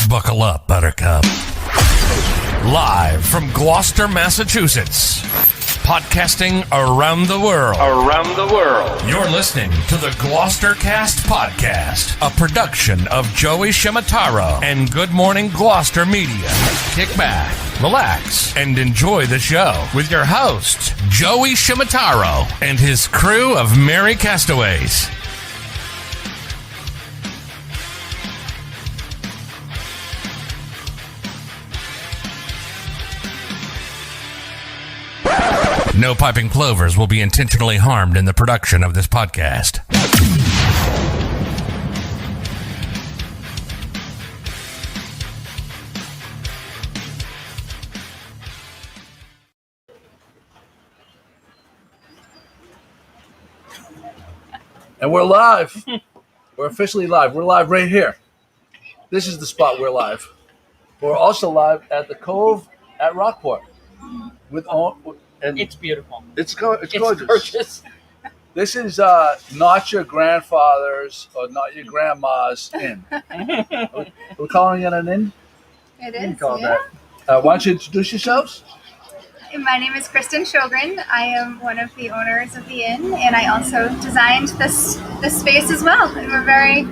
Buckle up, Buttercup. Live from Gloucester, Massachusetts. Podcasting around the world. You're listening to the GloucesterCast podcast, a production of Joey Shimataro and Good Morning Gloucester Media. Kick back, relax, and enjoy the show with your host, Joey Shimataro, and his crew of merry castaways. No piping plovers will be intentionally harmed in the production of this podcast. And we're live. We're officially live. We're live right here. This is the spot we're live. We're also live at the Cove at Rockport. And it's beautiful. It's gorgeous. This is not your grandfather's or not your grandma's inn. We're calling it an inn? It You is, call yeah. that. Why don't you introduce yourselves? My name is Krysten Sjogren. I am one of the owners of the inn, and I also designed this space as well. And we're very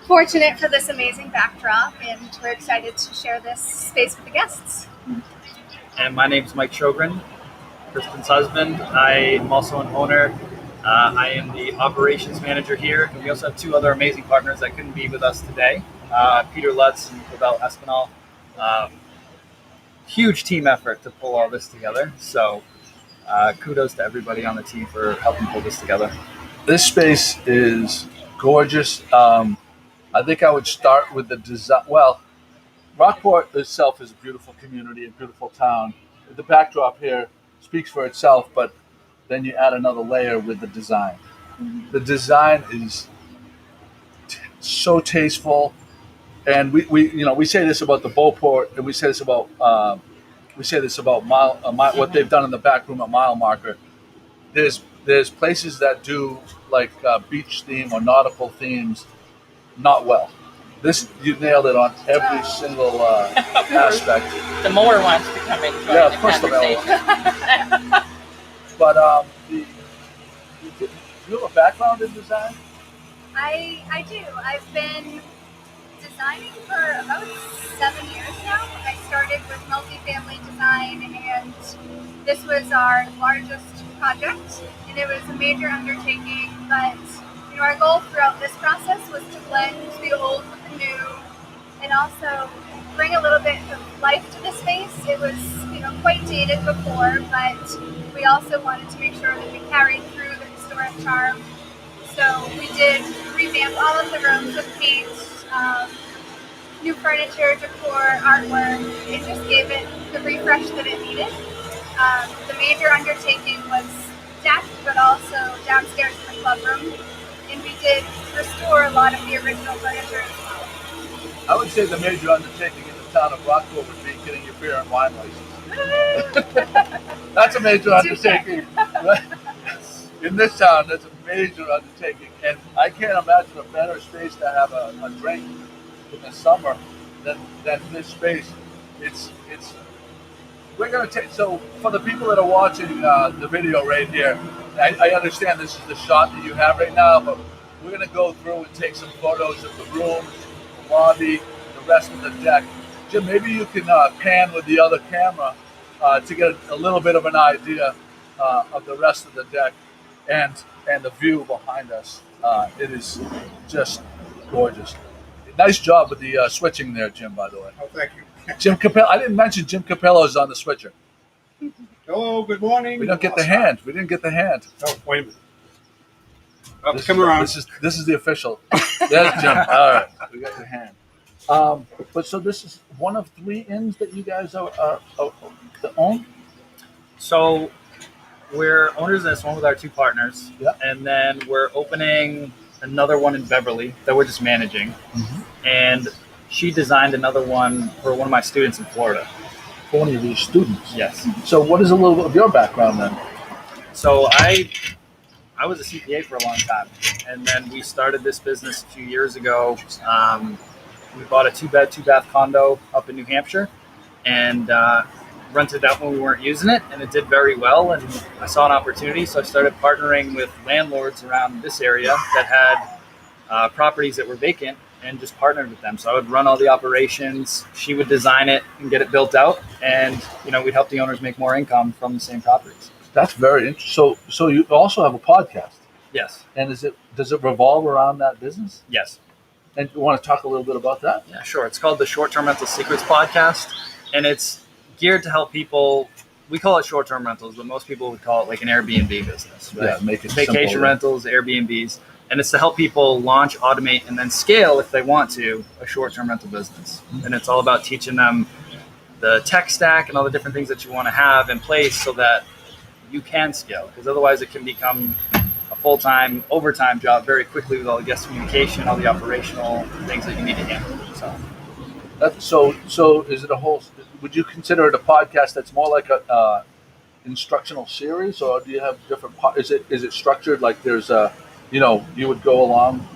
fortunate for this amazing backdrop, and we're excited to share this space with the guests. And my name is Mike Sjogren, Krysten's husband. I am also an owner. I am the operations manager here. And we also have two other amazing partners that couldn't be with us today. Peter Lutz and Pavel Espinal. Huge team effort to pull all this together. So kudos to everybody on the team for helping pull this together. This space is gorgeous. I think I would start with the design. Well, Rockport itself is a beautiful community, a beautiful town. The backdrop here speaks for itself, but then you add another layer with the design. Mm-hmm. The design is so tasteful, and we say this about the Beauport, and we say this about what they've done in the back room at Mile Marker. There's places that do like beach theme or nautical themes not well. This, you nailed it on every single aspect. The mower wants to come in and join Yeah, the of course the mower. conversation. But do you have a background in design? I do. I've been designing for about 7 years now. I started with multifamily design, and this was our largest project, and it was a major undertaking, but our goal throughout this process was to blend the old with the new, and also bring a little bit of life to the space. It was, quite dated before, but we also wanted to make sure that we carried through the historic charm. So we did revamp all of the rooms with paint, new furniture, decor, artwork. It just gave it the refresh that it needed. The major undertaking was deck, but also downstairs in the club room. And we did restore a lot of the original furniture as well. I would say the major undertaking in the town of Rockport would be getting your beer and wine license. That's a major undertaking. In this town, that's a major undertaking. And I can't imagine a better space to have a drink in the summer than this space. We're going to take, so for the people that are watching the video right here, I understand this is the shot that you have right now, but we're going to go through and take some photos of the room, the lobby, the rest of the deck. Jim, maybe you can pan with the other camera to get a little bit of an idea of the rest of the deck and the view behind us. It is just gorgeous. Nice job with the switching there, Jim, by the way. Oh, thank you. Jim Capello. I didn't mention Jim Capello's on the switcher. Hello, good morning. We don't get the hand. We didn't get the hand. Oh, wait a minute. Oh, come around. This is the official. Yes, Jim. All right, we got the hand. But so this is one of 3 inns that you guys own. So we're owners of this one with our two partners. Yeah. And then we're opening another one in Beverly that we're just managing. Mm-hmm. And she designed another one for one of my students in Florida. For one of these students? Yes. So what is a little bit of your background then? So I was a CPA for a long time. And then we started this business a few years ago. We bought a 2-bed, 2-bath condo up in New Hampshire and rented it out when we weren't using it, and it did very well. And I saw an opportunity, so I started partnering with landlords around this area that had properties that were vacant and just partnered with them. So I would run all the operations. She would design it and get it built out, and we'd help the owners make more income from the same properties. That's very interesting. So you also have a podcast. Yes. And does it revolve around that business? Yes. And you want to talk a little bit about that? Yeah, sure. It's called the Short-Term Rental Secrets Podcast, and it's geared to help people. We call it short-term rentals, but most people would call it like an Airbnb business. Right? Yeah, make it vacation simple, rentals, Airbnbs, and it's to help people launch, automate, and then scale if they want to a short-term rental business. And it's all about teaching them the tech stack and all the different things that you want to have in place so that you can scale, because otherwise it can become a full-time, overtime job very quickly with all the guest communication, all the operational things that you need to handle. So is it a whole? Would you consider it a podcast that's more like a instructional series, or do you have different? Is it structured like there's a, you would go along,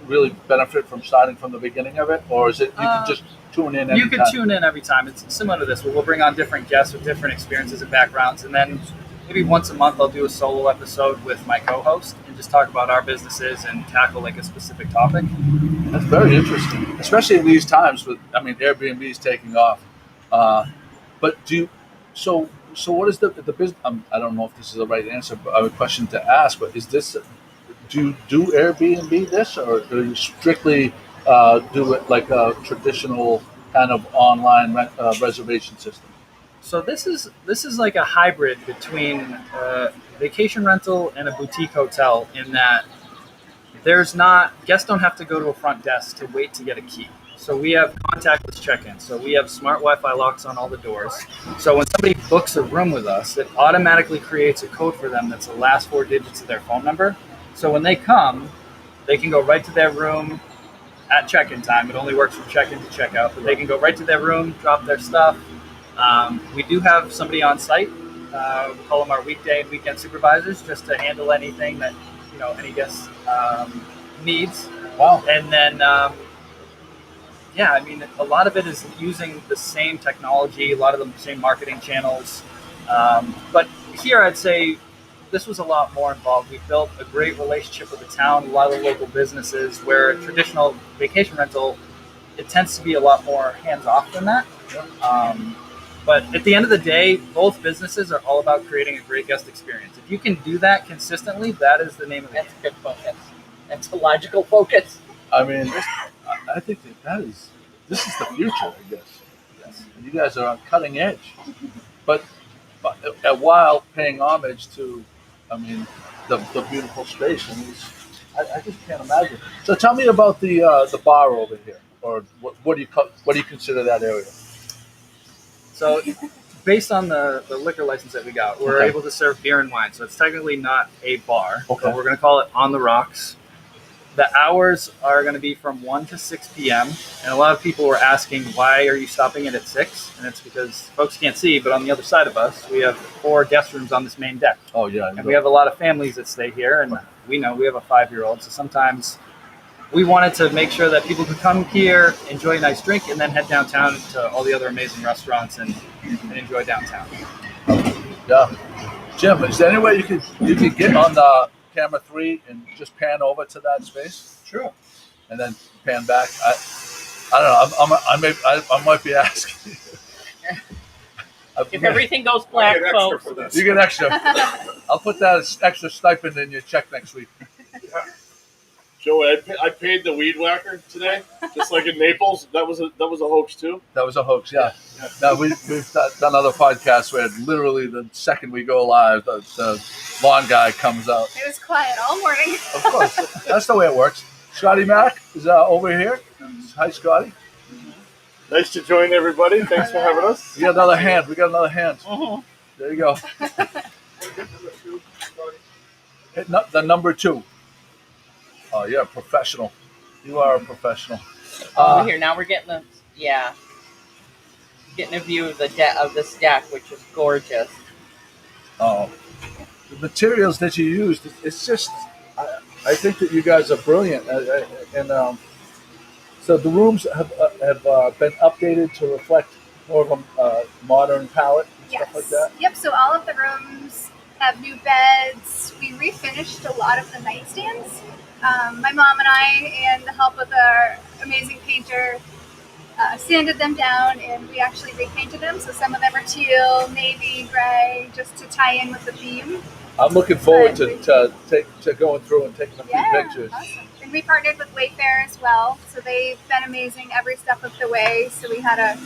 really benefit from starting from the beginning of it, or is it you can just tune in? You can tune in every time. It's similar to this, where we'll bring on different guests with different experiences and backgrounds, and then maybe once a month I'll do a solo episode with my co-host and just talk about our businesses and tackle like a specific topic. That's very interesting, especially in these times with, Airbnb is taking off. But so what is the business? I don't know if this is the right answer, but a question to ask. But is this? Do you do Airbnb this, or do you strictly do it like a traditional kind of online reservation system? So this is like a hybrid between vacation rental and a boutique hotel, in that guests don't have to go to a front desk to wait to get a key. So we have contactless check-in. So we have smart Wi-Fi locks on all the doors. So when somebody books a room with us, it automatically creates a code for them that's the last 4 digits of their phone number. So when they come, they can go right to their room at check-in time. It only works from check-in to check-out, but they can go right to their room, drop their stuff. We do have somebody on site. We call them our weekday and weekend supervisors, just to handle anything that any guest needs. Wow. And then a lot of it is using the same technology, a lot of the same marketing channels. But here I'd say this was a lot more involved. We built a great relationship with the town, a lot of the local businesses, where traditional vacation rental, it tends to be a lot more hands-off than that. But at the end of the day, both businesses are all about creating a great guest experience. If you can do that consistently, that is the name of it. That's a good focus. That's a logical focus. I think this is the future, I guess. Yes. You guys are on cutting edge, but while paying homage to, the beautiful space. I just can't imagine. So tell me about the bar over here, or what do you consider that area? So based on the liquor license that we got, we're able to serve beer and wine. So it's technically not a bar, but we're going to call it On the Rocks. The hours are going to be from 1 to 6 p.m. And a lot of people were asking, why are you stopping it at 6? And it's because folks can't see, but on the other side of us, we have 4 guest rooms on this main deck. Oh, yeah. And we have a lot of families that stay here. And we know we have a 5-year-old. So sometimes we wanted to make sure that people could come here, enjoy a nice drink, and then head downtown to all the other amazing restaurants and enjoy downtown. Yeah. Jim, is there any way you could get on the camera 3 and just pan over to that space? Sure. And then pan back. I don't know. I might be asking. If everything goes black, folks. You get extra. I'll put that as extra stipend in your check next week. Joey, I paid the weed whacker today, just like in Naples. That was a hoax too. That was a hoax, yeah. Now we've done other podcasts where literally the second we go live, the lawn guy comes out. It was quiet all morning. Of course, that's the way it works. Scottie Mac is over here. Hi, Scottie. Nice to join everybody. Thanks for having us. We got another hand. There you go. The number 2. Oh, you're a professional. You are a professional. Over here, now we're getting a view of of this deck, which is gorgeous. Oh, the materials that you used, it's just, I think that you guys are brilliant. And So the rooms have been updated to reflect more of a modern palette and stuff like that. Yep. So all of the rooms have new beds. We refinished a lot of the nightstands. My mom and I, and the help of our amazing painter, sanded them down, and we actually repainted them. So some of them are teal, navy, gray, just to tie in with the theme. I'm looking forward to going through and taking a few pictures. Awesome. And we partnered with Wayfair as well, so they've been amazing every step of the way. So we had a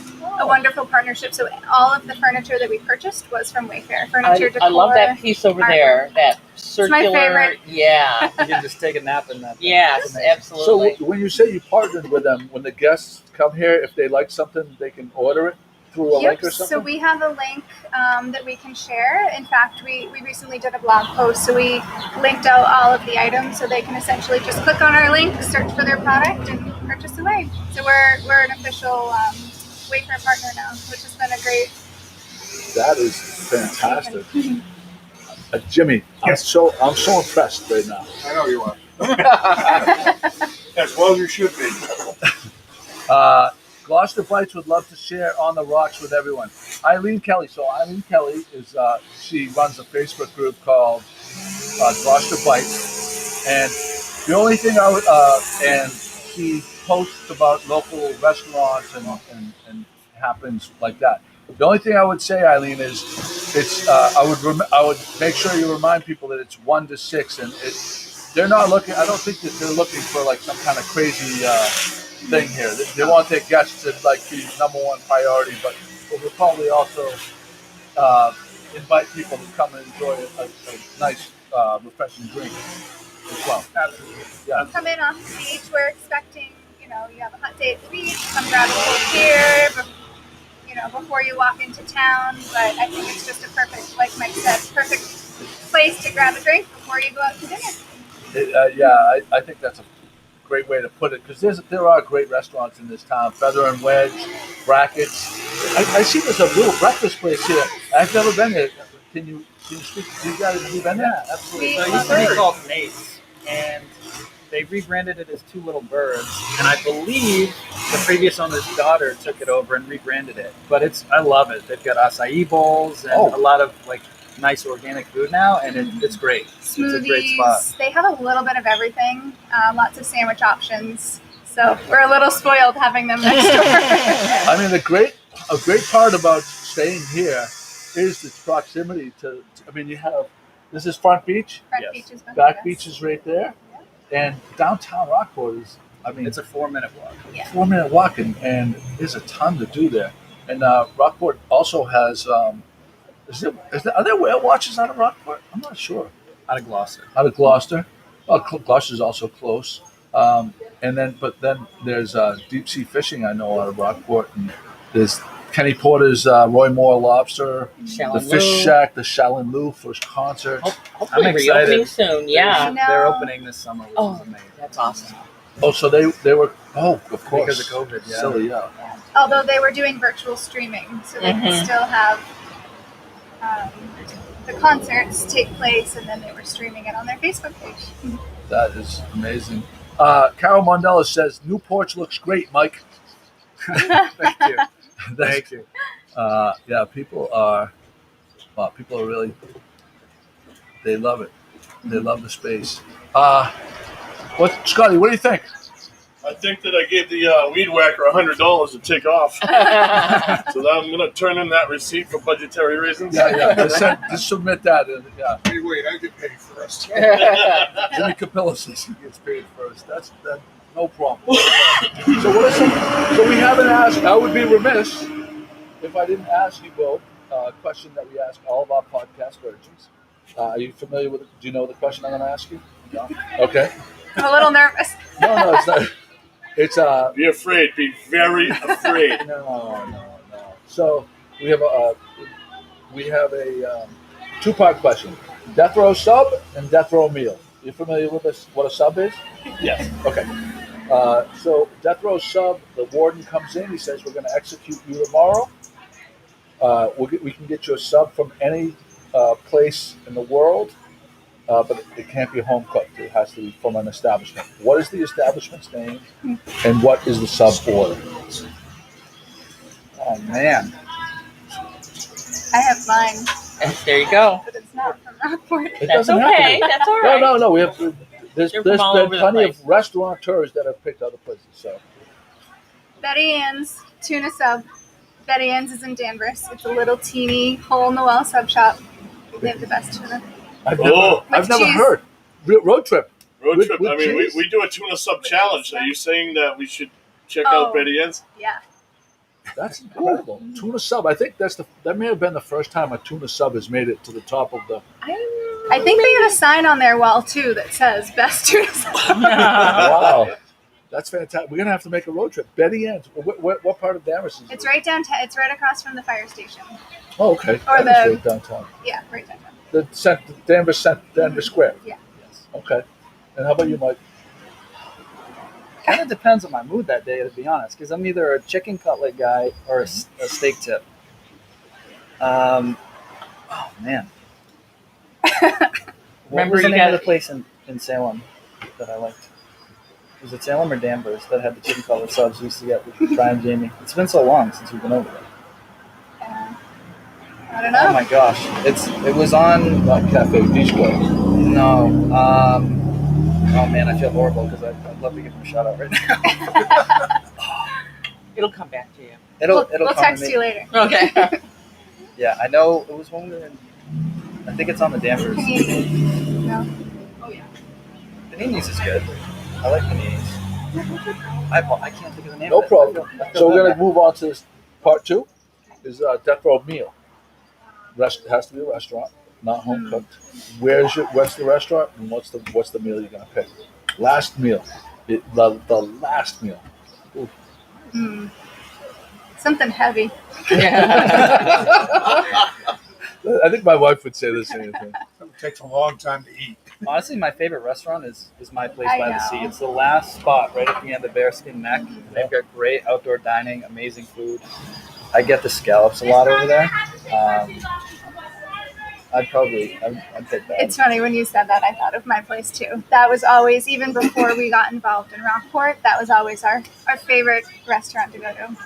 wonderful partnership. So all of the furniture that we purchased was from Wayfair. Furniture, decor. I love that piece over there. That circular. It's my favorite. Yeah. You can just take a nap in that. Yes, absolutely. So when you say you partnered with them, when the guests come here, if they like something, they can order it through a link or something? So we have a link that we can share. In fact, we recently did a blog post, so we linked out all of the items so they can essentially just click on our link, search for their product, and purchase away. So we're an official Wayfair partner now, which has been a great. That is fantastic. Jimmy, yes. I'm so impressed right now. I know you are. As well as you should be. Gloucester Bites would love to share On the Rocks with everyone. Eileen Kelly. So Eileen Kelly is she runs a Facebook group called Gloucester Bites, and the only thing I would and she posts about local restaurants and happens like that. The only thing I would say, Eileen, is it's I would make sure you remind people that it's 1 to 6, and they're not looking. I don't think that they're looking for like some kind of crazy thing here. They want their guests to like be number one priority, but we'll probably also invite people to come and enjoy a nice refreshing drink as well. Absolutely. Yeah. Come in off the beach. We're expecting, you have a hot day at the beach. Come grab a cold beer, before you walk into town. But I think it's just a perfect, like Mike said, perfect place to grab a drink before you go out to dinner. I think that's a great way to put it, because there are great restaurants in this town. Feather and Wedge, Brackets. I see there's a little breakfast place here. I've never been there. Can you speak? You guys have you been there? Yeah, absolutely. So it used to be called Nate's, and they rebranded it as Two Little Birds. And I believe the previous owner's daughter took it over and rebranded it. But I love it. They've got acai bowls and a lot of nice organic food now, and it's great. Smoothies. It's a great spot. They have a little bit of everything. Lots of sandwich options. So we're a little spoiled having them next door. I mean, a great part about staying here is the proximity to. I mean, you have this is Front Beach. Front Beach is Back Beach is right there, and downtown Rockport is. I mean, it's a 4-minute walk. Yeah. 4-minute walk, and there's a ton to do there. And Rockport also has. Are there whale watchers out of Rockport? I'm not sure. Out of Gloucester. Out of Gloucester. Well, Gloucester's also close. But then there's deep sea fishing. I know out of Rockport, and there's Kenny Porter's Roy Moore Lobster, the Fish Shack, the Shaolin Lu first concert. Hopefully I'm reopening excited. soon. Yeah. They're opening this summer, which is amazing. That's awesome. Oh, so they were. Oh, of course. Because of COVID. Yeah. Silly, yeah. Although they were doing virtual streaming, so they can still have the concerts take place, and then they were streaming it on their Facebook page. That is amazing. Carol Mondella says, "New porch looks great, Mike." Thank you. Thank you. Yeah, people are really, they love it. They love the space. Scottie, what do you think? I think that I gave the weed whacker $100 to take off. So I'm going to turn in that receipt for budgetary reasons. Yeah. Just submit that. Yeah. Hey, wait, I get paid first. Jimmy Capillo says he gets paid first. That's no problem. So we haven't asked. I would be remiss if I didn't ask you both a question that we ask all of our podcast virgins. Are you familiar with it? Do you know the question I'm going to ask you? No. Okay. I'm a little nervous. No, it's not. It's Be afraid. Be very afraid. No. So we have a 2-part question: death row sub and death row meal. You familiar with this? What a sub is? Yes. Okay. So death row sub, the warden comes in. He says, "We're going to execute you tomorrow. We can get you a sub from any place in the world. but it can't be home cooked. It has to be from an establishment. What is the establishment's name, and what is the sub order? Oh man. I have mine, There you go. but it's not from Rockport. It That's doesn't have to okay. be. That's all right. No. We have. There's They're been from all over the plenty place. of restaurateurs that have picked other places. So Betty Ann's tuna sub. Betty Ann's is in Danvers. It's a little teeny hole-in-the-wall sub shop. They have the best tuna. I've Oh. never cheese. heard. Road trip. Road With- trip. with I mean, cheese? we do a tuna sub challenge. Are you saying that we should check Oh. out Betty Ann's? Yeah. That's incredible. Tuna sub. I think that may have been the first time a tuna sub has made it to the top of the. I think they have a sign on their wall too that says best tuna sub. Wow, that's fantastic. We're gonna have to make a road trip. Betty Ann's. What part of Danvers is it? It's right downtown. It's right across from the fire station. Oh, okay. Or That is the- right downtown. Yeah, right downtown. The Danvers Square. Yeah. Okay. And how about you, Mike? Kind of depends on my mood that day, to be honest, because I'm either a chicken cutlet guy or a steak tip. Oh man. What Remember, was the you name of got- the place in Salem that I liked? Was it Salem or Danvers that had the chicken cutlet subs we used to get with Brian and Jamie? It's been so long since we've been over there. I don't Oh know. my gosh, it was on. Not Cafe Bistro. No. Oh man, I feel horrible because I'd love to give him a shout out right now. It'll come back to you. It'll We'll come text to me. you later. Okay. Yeah, I know it was one. I think it's on the Danvers. Panini. No. Oh yeah. Panini's is good. I like Panini's. I can't think of the name. No of it. problem. I feel So we're bad gonna move on to this part 2. Is death row meal. It has to be a restaurant, not home cooked. What's the restaurant and what's the meal you're gonna pick? Last meal. The last meal. Something heavy. I think my wife would say the same thing. It takes a long time to eat. now. Honestly, my favorite restaurant is my place I by the know. sea. It's the last spot right at the end of Bearskin Neck. They've got great outdoor dining, amazing food. I get the scallops a lot over there. I'd take that. It's funny when you said that. I thought of my place too. That was always, even before we got involved in Rockport, that was always our favorite restaurant to go to.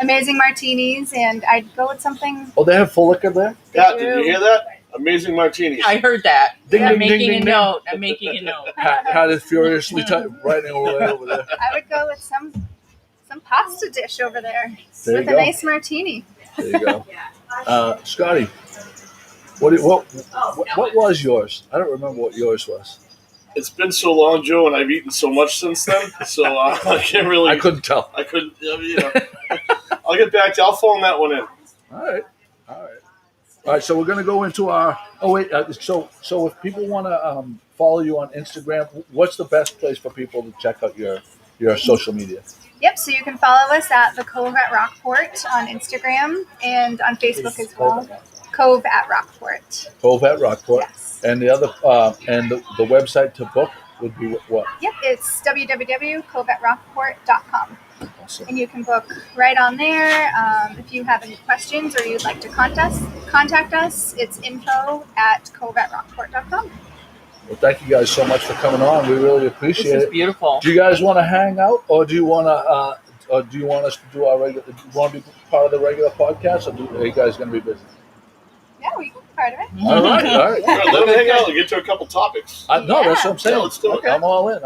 Amazing martinis, and I'd go with something. Oh, they have full liquor there? Pat, did you hear that? Amazing martinis. I heard that. Ding, I'm ding, making ding, a ding, note. I'm making a note. Pat is furiously writing away over there. I would go with some pasta dish over there There you with a go. nice martini. There you go. Scotty, what was yours? I don't remember what yours was. It's been so long, Joe, and I've eaten so much since then, so I can't really. I couldn't tell. I couldn't. I'll get back to you. I'll phone that one in. All right. So we're gonna go into our. Oh wait. So if people want to follow you on Instagram, what's the best place for people to check out your social media? Yep, so you can follow us at the Cove at Rockport on Instagram and on Facebook as well. Cove at Rockport. Cove at Rockport. Yes. And the other and the website to book would be what? Yep, it's www.coveatrockport.com. Awesome. And you can book right on there. If you have any questions or you'd like to contact us, it's info@coveatrockport.com. Well, thank you guys so much for coming on. We really This appreciate is it. beautiful. Do you guys want to hang out, or do you want us to do our regular? Do you want to be part of the regular podcast, or are you guys going to be busy? Yeah, we can be part of it. All right. All right, let them hang out and get to a couple topics. No, that's what I'm saying. Yeah, let's do it. Okay. I'm all in.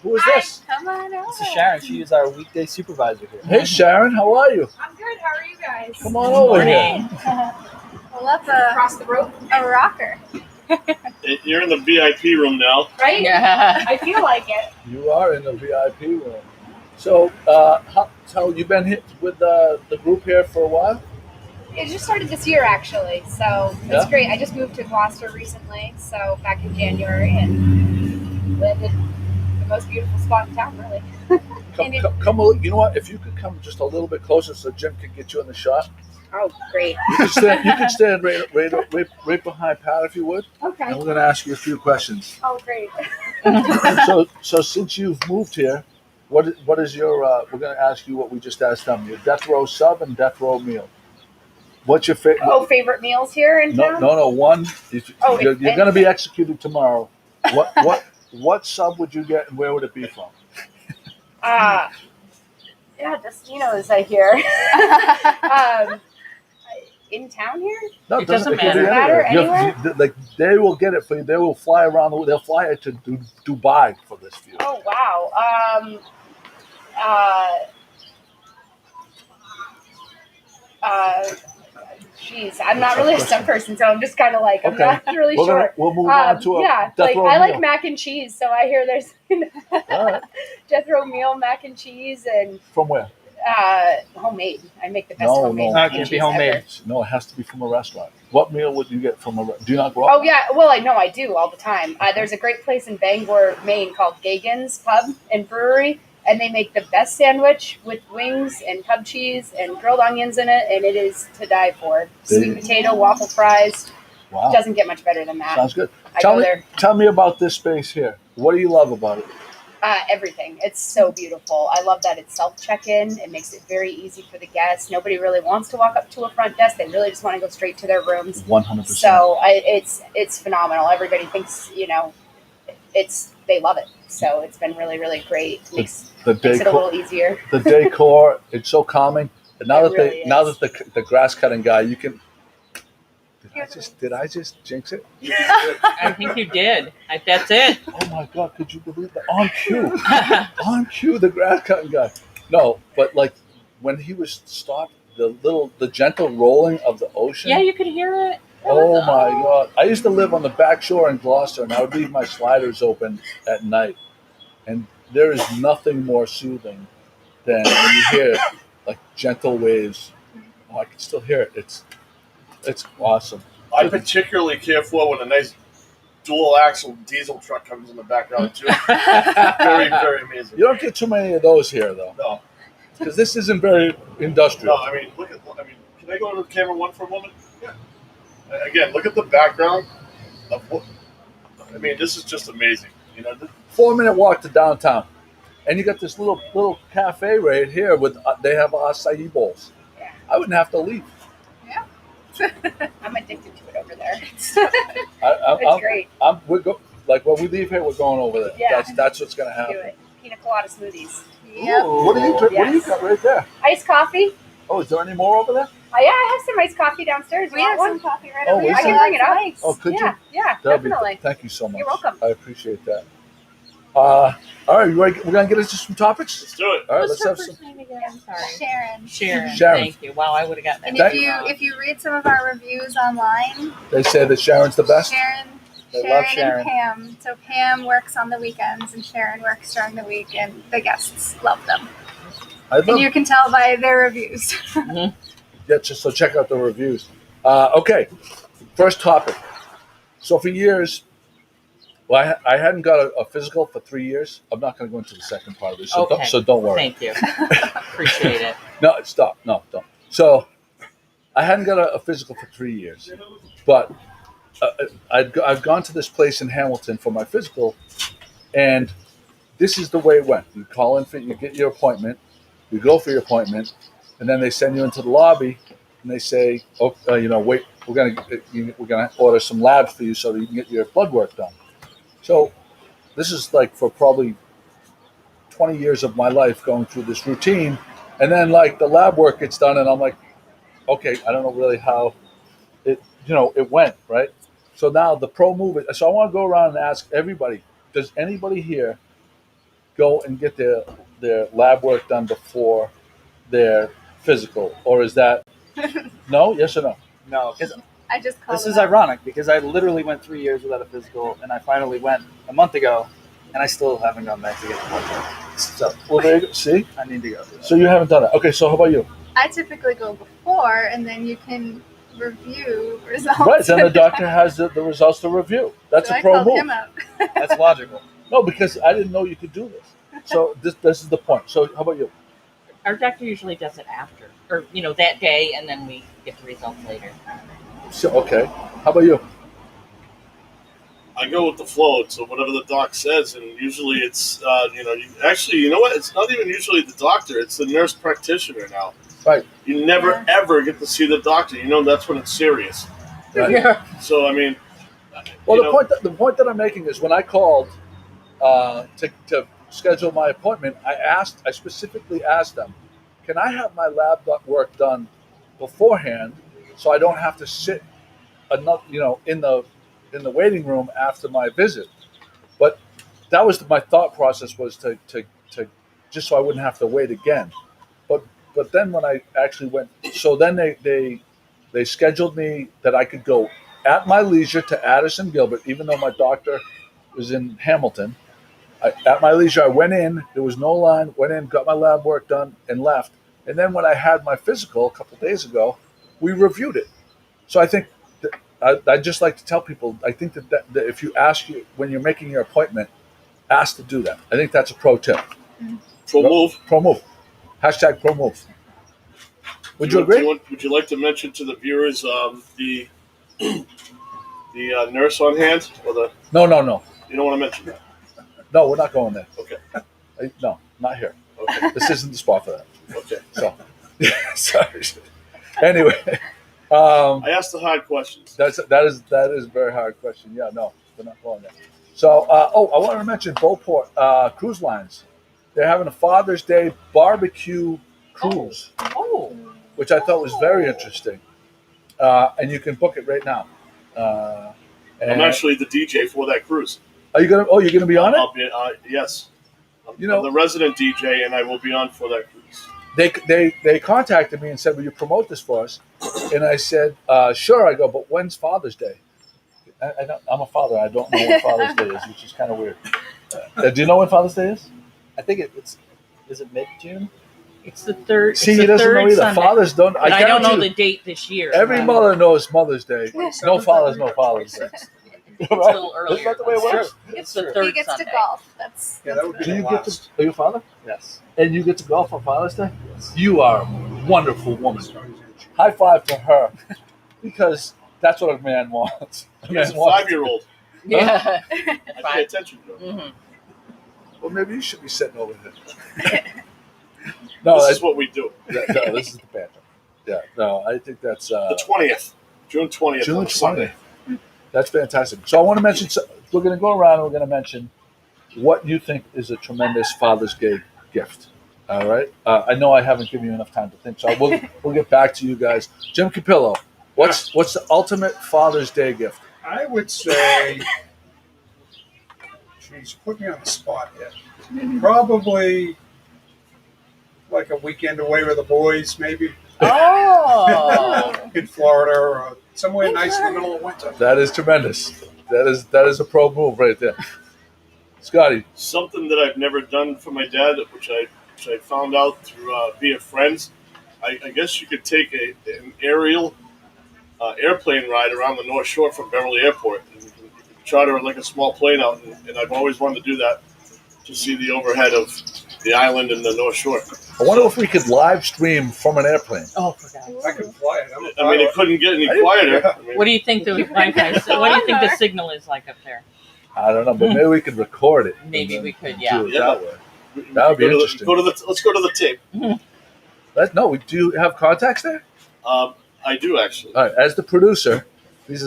Who is this? Come on over. This is Sharon. She is our weekday supervisor here. Hey, Sharon. How are you? I'm good. How are you guys? Come on over here. Morning. Pull up Across the road, a rocker. You're in the VIP room now. right? Yeah. I feel like it. You are in the VIP room. So, how you been hit with the group here for a while? It just started this year, actually, so it's Yeah? great. I just moved to Gloucester recently, so back in January, and landed the most beautiful spot in town, really. Come. You know what? If you could come just a little bit closer, so Jim can get you in the shot. Oh, great. You could stand right behind Pat if you would, Okay. and we're going to ask you a few questions. Oh, great. So since you've moved here, what is your? We're going to ask you what we just asked them: your death row sub and death row meal. What's your favorite? Oh, favorite meals here in town? No. One. Oh, you're going to be executed tomorrow. What sub would you get, and where would it be from? Yeah, Destino's, I hear. In town here? No, It doesn't could be matter. anywhere. Like they will get it for you. They will fly around. They'll fly it to Dubai for this view. Oh, wow. Geez, I'm not really a sub person, so I'm just kind of like, I'm not really sure. We'll move on to a yeah, death like row I meal. like mac and cheese, so I hear there's All right. death row meal mac and cheese and From where? homemade. I make the best No, homemade no. mac It and can't be cheese homemade. ever. No, it has to be from a restaurant. What meal would you get from a? Do you not go out? Oh yeah, well I know I do all the time. There's a great place in Bangor, Maine called Gagan's Pub and Brewery, and they make the best sandwich with wings and pub cheese and grilled onions in it, and it is to die for. Sweet potato, waffle fries. Wow, Doesn't get much better than that. sounds good. I go there. Tell me about this space here. What do you love about it? Everything. It's so beautiful. I love that it's self-check-in. It makes it very easy for the guests. Nobody really wants to walk up to a front desk. They really just want to go straight to their rooms. 100%. So it's phenomenal. Everybody thinks, they love it. So it's been really, really great. Makes it a little easier. The decor, it's so calming. And now It that really now is. that the grass cutting guy, you can. Did I just jinx it? I think you did. That's it. Oh my God! Could you believe that? On cue, on cue, the grass cutting guy. No, but like when he was stopped, the gentle rolling of the ocean. Yeah, you could hear it. Oh my God! I used to live on the back shore in Gloucester, and I would leave my sliders open at night, and there is nothing more soothing than when you hear like gentle waves. Oh, I can still hear it. It's awesome. I particularly care for when a nice dual axle diesel truck comes in the background too. Very, very amazing. You don't get too many of those here, though, No, because this isn't very industrial. no. Can I go to camera one for a moment? Yeah. Again, look at the background. This is just amazing. 4-minute walk to downtown, and you got this little cafe right here with they have acai bowls. Yeah. I wouldn't have to leave. I'm addicted to it over there. It's great. Like when we leave here, we're going over there. Yeah. That's what's gonna Do happen. it. Pina colada smoothies. Yep. Ooh, what do you drink? What do you Yes. got right there? Iced coffee. Oh, is there any more over there? Yeah, I have some iced coffee downstairs. We You have want some coffee right Oh, over here. is I can there? bring it up. Oh, could you? Yeah, That'd be- definitely. Thank you so much. You're welcome. I appreciate that. All right, we're gonna get into some topics. Let's do it. All right, What's let's her have first some. name again? I'm sorry. Sharon. Sharon. Sharon. Thank you. Wow, I would have gotten And that. if you read some of our reviews online, They say that Sharon's the best. They love Sharon and Pam. So Pam works on the weekends and Sharon works during the week, and the guests love them. I And love. you can tell by their reviews. Yeah, so check out the reviews. Okay, first topic. So for years, well, I hadn't got a physical for 3 years. I'm not going to go into the second part of this, so, Okay. don't worry. Thank you. Appreciate it. No, stop. No, don't. So I hadn't got a physical for 3 years, but I've gone to this place in Hamilton for my physical, and this is the way it went. You call in, you get your appointment, you go for your appointment, and then they send you into the lobby, and they say, wait, we're gonna order some labs for you so that you can get your blood work done. So this is like for probably 20 years of my life going through this routine, and then like the lab work gets done, and I'm like, okay, I don't know really how it went, right? So now the pro move. So I want to go around and ask everybody: does anybody here go and get their lab work done before their physical, or is that no? Yes or no? No, because I just called this it is out. ironic because I literally went 3 years without a physical, and I finally went a month ago, and I still haven't gone back to get the blood check. So Well, there you go. See, I need to go. Do that. so you haven't done it. Okay, so how about you? I typically go before, and then you can review results. Right, then the doctor has the results to review. That's So a I pro called move. him out. That's logical. No, because I didn't know you could do this. So this is the point. So how about you? Our doctor usually does it after, or that day, and then we get the results later. So okay, how about you? I go with the flow. So whatever the doc says, and usually it's you know what? It's not even usually the doctor. It's the nurse practitioner now. Right. You never ever get to see the doctor. You know that's when it's serious. Right. Yeah. So I mean, Well, you the point that I'm making is when I called to schedule my appointment, I specifically asked them, can I have my lab work done beforehand so I don't have to sit in the waiting room after my visit. But that was my thought process, was to just so I wouldn't have to wait again. But then when I actually went, so then they scheduled me that I could go at my leisure to Addison Gilbert, even though my doctor was in Hamilton. At my leisure, I went in. There was no line. Went in, got my lab work done, and left. And then when I had my physical a couple of days ago, we reviewed it. So I think I just like to tell people, I think that if you ask you when you're making your appointment, ask to do that. I think that's a pro tip. pro move. Pro move. Hashtag pro move. Would you agree? Would you like to mention to the viewers the nurse on hand or the? No. You don't want to mention that. No, we're not going there. Okay. No, not here. Okay. This isn't the spot for that. Okay. So, sorry. Anyway, I asked the hard questions. that is a very hard question. Yeah, no, we're not going there. So, I wanted to mention Beauport Cruise Lines. They're having a Father's Day barbecue cruise, Oh. which I thought was very interesting. And you can book it right now. I'm actually the DJ for that cruise. Are you gonna? Oh, you're gonna be on it? I'll be, yes. I'm the resident DJ, and I will be on for that cruise. They contacted me and said, "Will you promote this for us?" And I said, "Sure." I go, "But when's Father's Day?" I'm a father. I don't know when Father's Day is, which is kind of weird. Do you know when Father's Day is? I think is it mid-June? It's the third. See, it's he the doesn't third know either. Sunday. Fathers don't. But I don't know guarantee the date this year. Every mother knows Mother's Day. No fathers, no Father's Day. It's a little earlier. Isn't that the way it works? It's the third He gets Sunday. to golf. That's That would be Do the you get last. to? Are you a father? Yes. And you get to golf on Father's Day? You are a wonderful woman. High five to her, because that's what a man wants. A man He's a wants. 5-year-old. Yeah. I pay attention to him. Mhm. Well, maybe you should be sitting over here. No, This is what we do. no, this is the banter. Yeah, no, I think that's The 20th, June 20th. June on Sunday. 20th. That's fantastic. So I want to mention. We're going to go around and we're going to mention what you think is a tremendous Father's Day gift. All right. I know I haven't given you enough time to think, so we'll get back to you guys. Jim Capillo, what's the ultimate Father's Day gift? I would say, she's put me on the spot here. Probably like a weekend away with the boys, maybe Oh. in Florida or somewhere nice in the middle of winter. That is tremendous. That is a pro move right there. Scotty. Something that I've never done for my dad, which I found out through via friends. I guess you could take an aerial airplane ride around the North Shore from Beverly Airport. And you can charter like a small plane out, and I've always wanted to do that to see the overhead of the island and the North Shore. I wonder if we could live stream from an airplane. Oh, for God's I could fly it. I'm a I mean, it couldn't get any quieter. Yeah. I mean, What do you think the What do you think the signal is like up there? I don't know, but maybe we could record it. Maybe and we could, do yeah. it that way. That would be interesting. Let's go to the tape. Do you have contacts there? I do actually. All right, as the producer, these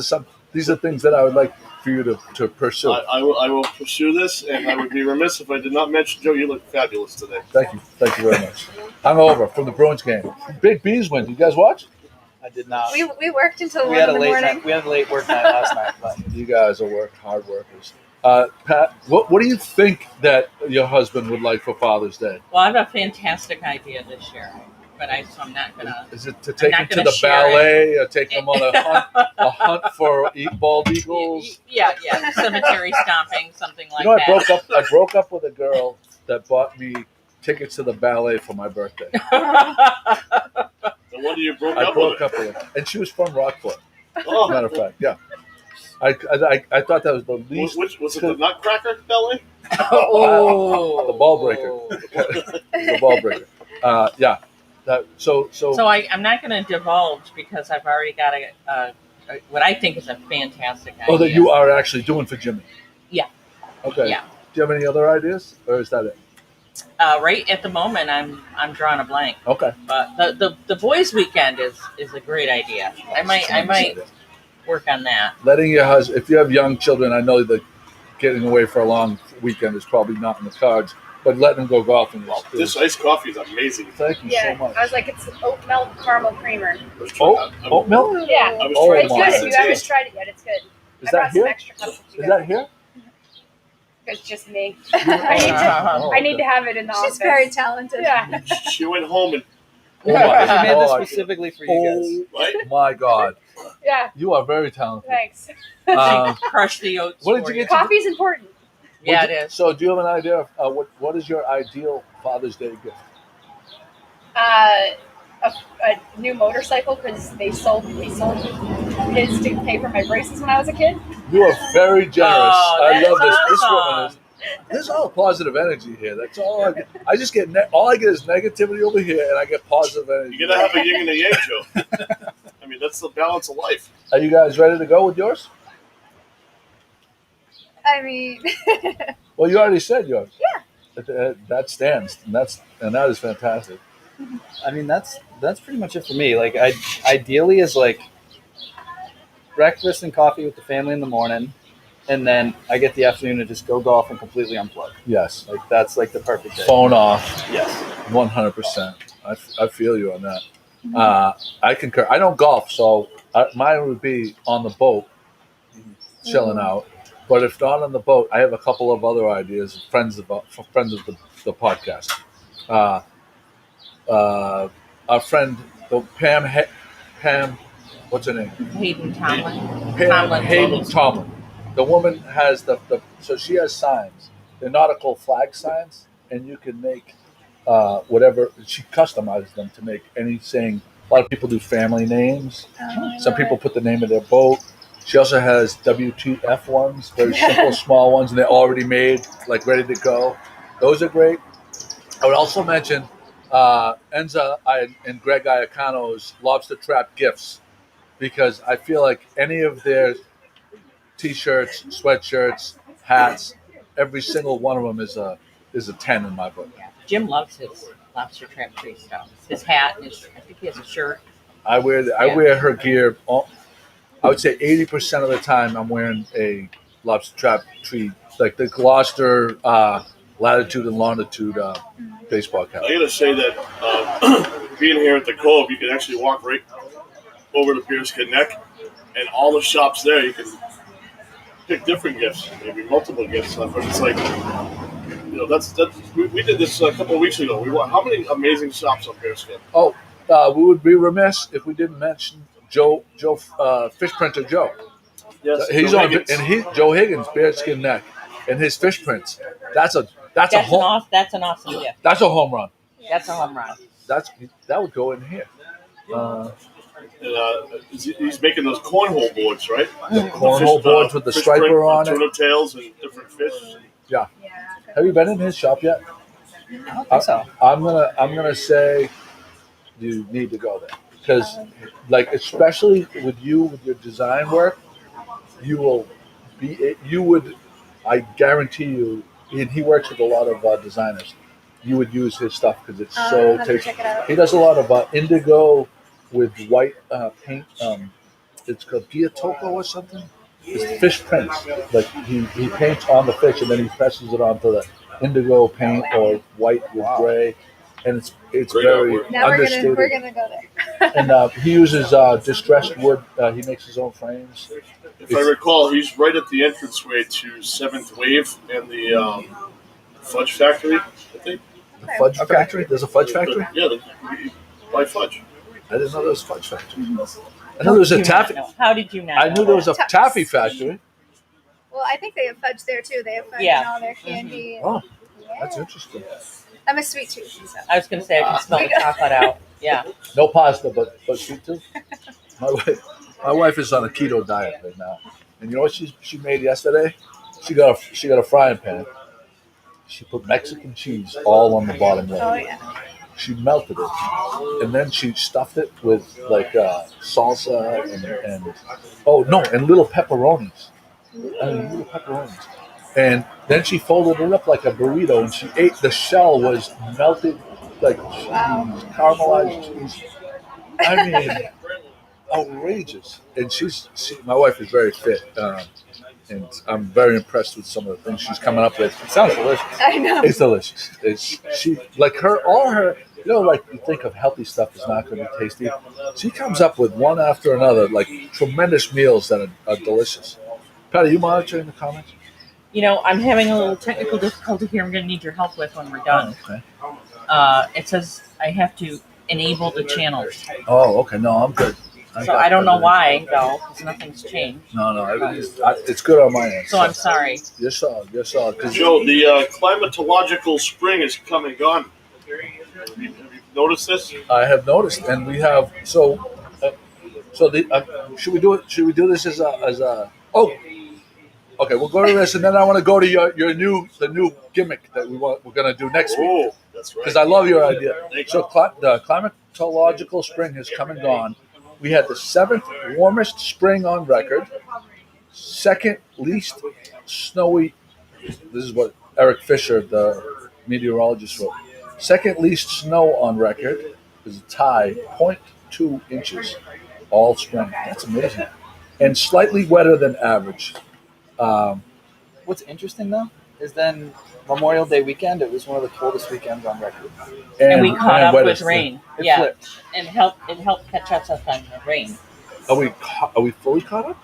are things that I would like for you to pursue. I will pursue this, and I would be remiss if I did not mention, Joe, you look fabulous today. Thank you very much. Hungover from the Bruins game. Big Bees win. You guys watch? I did not. we worked until We 1 had in a the late morning. night. We had a late work night last night, but You guys are hard workers. Pat, what do you think that your husband would like for Father's Day? Well, I have a fantastic idea this year, but so I'm not gonna. Is it to take not him to gonna the share ballet, or take him on a hunt for bald eagles? Yeah, cemetery stomping, something like You know, that. I broke up with a girl that bought me tickets to the ballet for my birthday. No wonder you broke I up broke with up with her, and she was from Rockport. As a Oh, matter of fact, yeah. I thought that was the least. which was it? The Nutcracker ballet? Oh, The ball breaker. The ball breaker. Yeah. So I'm not going to divulge because I've already got what I think is a fantastic idea. Oh, that you are actually doing for Jimmy. Yeah. Okay. Yeah. Do you have any other ideas, or is that it? Right at the moment, I'm drawing a blank. Okay. But the boys' weekend is a great idea. I might work on that. Letting your husband, if you have young children, I know that getting away for a long weekend is probably not in the cards, but letting them go golfing is cool. This iced coffee is amazing. Thank you so much. I was like, it's oat milk caramel creamer. Oat milk? Yeah. I was Oh, trying It's to good. get If you it haven't taste. tried it yet, it's good. Is I that brought some here? extra cups if you Is guys- that here? It's just me. I need to have it in the office. She's very talented. Yeah. She went home and Oh my She made this God. specifically for you guys. right. My God. Yeah. You are very talented. Thanks. Crush the oats. What did for you get? Coffee's important. Yeah, it is. So, do you have an idea of what is your ideal Father's Day gift? A new motorcycle because they sold his to pay for my braces when I was a kid. You are very generous. Oh, I that's love this. This woman awesome. is. There's all positive energy here. That's all I get. I just get all I get is negativity over here, and I get positive energy. You gotta have a yin and a yang, Joe. I mean, that's the balance of life. Are you guys ready to go with yours? I mean, Well, you already said yours. Yeah. That stands, and that is fantastic. I mean, that's pretty much it for me. Like, ideally is like breakfast and coffee with the family in the morning, and then I get the afternoon to just go golf and completely unplug. Yes. Like, that's like the perfect day. Phone off. Yes. 100%. I feel you on that. I concur. I don't golf, so mine would be on the boat, chilling out. But if not on the boat, I have a couple of other ideas. Friends of the podcast. Our friend Pam, what's her name? Hayden Tomlin. Hayden Tomlin. The woman has so she has signs. They're nautical flag signs, and you can make whatever. She customizes them to make any saying. A lot of people do family names. Some people put the name of their boat. She also has WTF ones, very simple, small ones, and they're already made, like ready to go. Those are great. I would also mention Enza and Greg Iacano's Lobster Trap gifts, because I feel like any of their T-shirts, sweatshirts, hats, every single one of them is a 10 in my book. Jim loves his lobster trap tree stuff. His hat, I think he has a shirt. I wear her gear. I would say 80% of the time I'm wearing a Lobster Trap tree, like the Gloucester latitude and longitude baseball cap. I gotta say that being here at the Cove, you can actually walk right over to Bearskin Neck, and all the shops there, you can pick different gifts, maybe multiple gifts. But it's like, we did this a couple of weeks ago. How many amazing shops on Bearskin? Oh, we would be remiss if we didn't mention Joe, Fish Printer Joe. Yes, He's Joe on, Higgins. and Joe Higgins, Bearskin Neck, and his fish prints. That's an awesome gift. That's a home run. That's a home run. That would go in here. He's making those cornhole boards, right? The cornhole boards with the fish striper print, on it. tuna tails, and different fish. Yeah. Have you been in his shop yet? I don't think so. I'm gonna say you need to go there, because, like, especially with your design work, I guarantee you, and he works with a lot of designers. You would use his stuff because it's so have to tasty. check it out. He does a lot of indigo with white paint. It's called Giatopo or something. It's fish prints. Like he paints on the fish and then he presses it onto the indigo paint or white with gray, and it's Great very artwork. now understated. we're gonna go there. And he uses distressed wood. He makes his own frames. If I recall, he's right at the entranceway to Seventh Wave and the Fudge Factory, I think. The fudge factory. There's a fudge factory. Yeah, by Fudge. I didn't know there was a fudge factory. I know there was a taffy. How did you not? I knew there was a taffy factory. Well, I think they have fudge there too. They have fudge Yeah. in all their candy. Oh, Yeah. that's interesting. I'm a sweet tooth. So. I was going to say I can smell the chocolate out. Yeah. No pasta, but sweet too. My wife is on a keto diet right now, and you know what she made yesterday? She got a frying pan. She put Mexican cheese all on the bottom layer. Oh yeah. She melted it, and then she stuffed it with like salsa and little pepperonis. Little pepperonis. And then she folded it up like a burrito, and she ate. The shell was melted like cheese, caramelized cheese. I mean, outrageous. And my wife is very fit, and I'm very impressed with some of the things she's coming up with. It sounds delicious. I know. It's delicious. She like all her. Like you think of healthy stuff is not going to be tasty. She comes up with one after another, like tremendous meals that are delicious. Patty, you monitoring the comments? I'm having a little technical difficulty here. I'm going to need your help with when we're done. Okay. It says I have to enable the channels. Oh, okay. No, I'm good. I don't know why, though, because nothing's changed. No, it's good on my end. So I'm sorry. Yes, sir. Joe, the climatological spring is come and gone. Have you noticed this? I have noticed, and we have should we do it? Should we do this as a? Oh, okay. We'll go to this, and then I want to go to the new gimmick that we're going to do next week. Oh, that's right. Because I love your idea. So the climatological spring has come and gone. We had the 7th warmest spring on record, 2nd least snowy. This is what Eric Fisher, the meteorologist, wrote. 2nd least snow on record is a tie, 0.2 inches all spring. That's amazing. And slightly wetter than average. What's interesting, though, is then Memorial Day weekend, it was one of the coldest weekends on record. And we caught up with rain. It Yeah. flipped. And it helped catch us up on the rain. Are we fully caught up?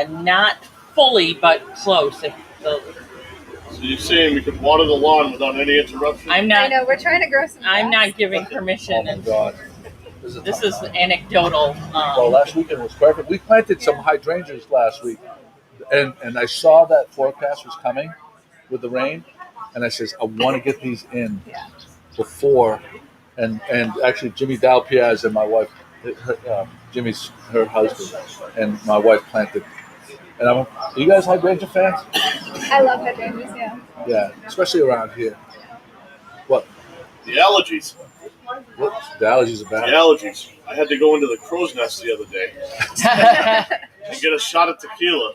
Not fully, but close. So you're saying we could water the lawn without any interruption? I'm I not. know, we're trying to grow some I'm grass. not giving permission. Oh my God. This is anecdotal. Well, last weekend was perfect. We planted some hydrangeas last week, and I saw that forecast was coming with the rain, and I says I want to get these in before, and actually Jimmy Dalpiaz and my wife, Jimmy's her husband, and my wife planted. And are you guys hydrangea fans? I love hydrangeas, yeah. Yeah, especially around here. What? The allergies. The allergies are The bad. allergies. I had to go into the crow's nest the other day and get a shot of tequila.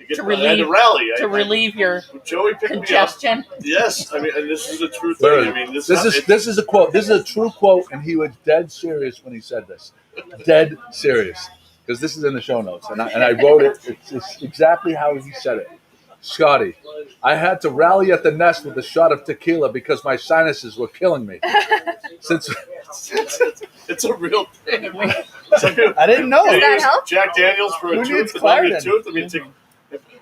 I had to rally. Relieve your Joey picked congestion. me up. Yes, I mean, and this is a true thing. I mean, this is a quote. This is a true quote, and he was dead serious when he said this. Dead serious, because this is in the show notes, and I wrote it. It's exactly how he said it. Scottie, I had to rally at the nest with a shot of tequila because my sinuses were killing me. It's a real thing. I didn't know. Does that help? Jack Daniels for a Who needs tooth, and Claritin? tooth. I mean,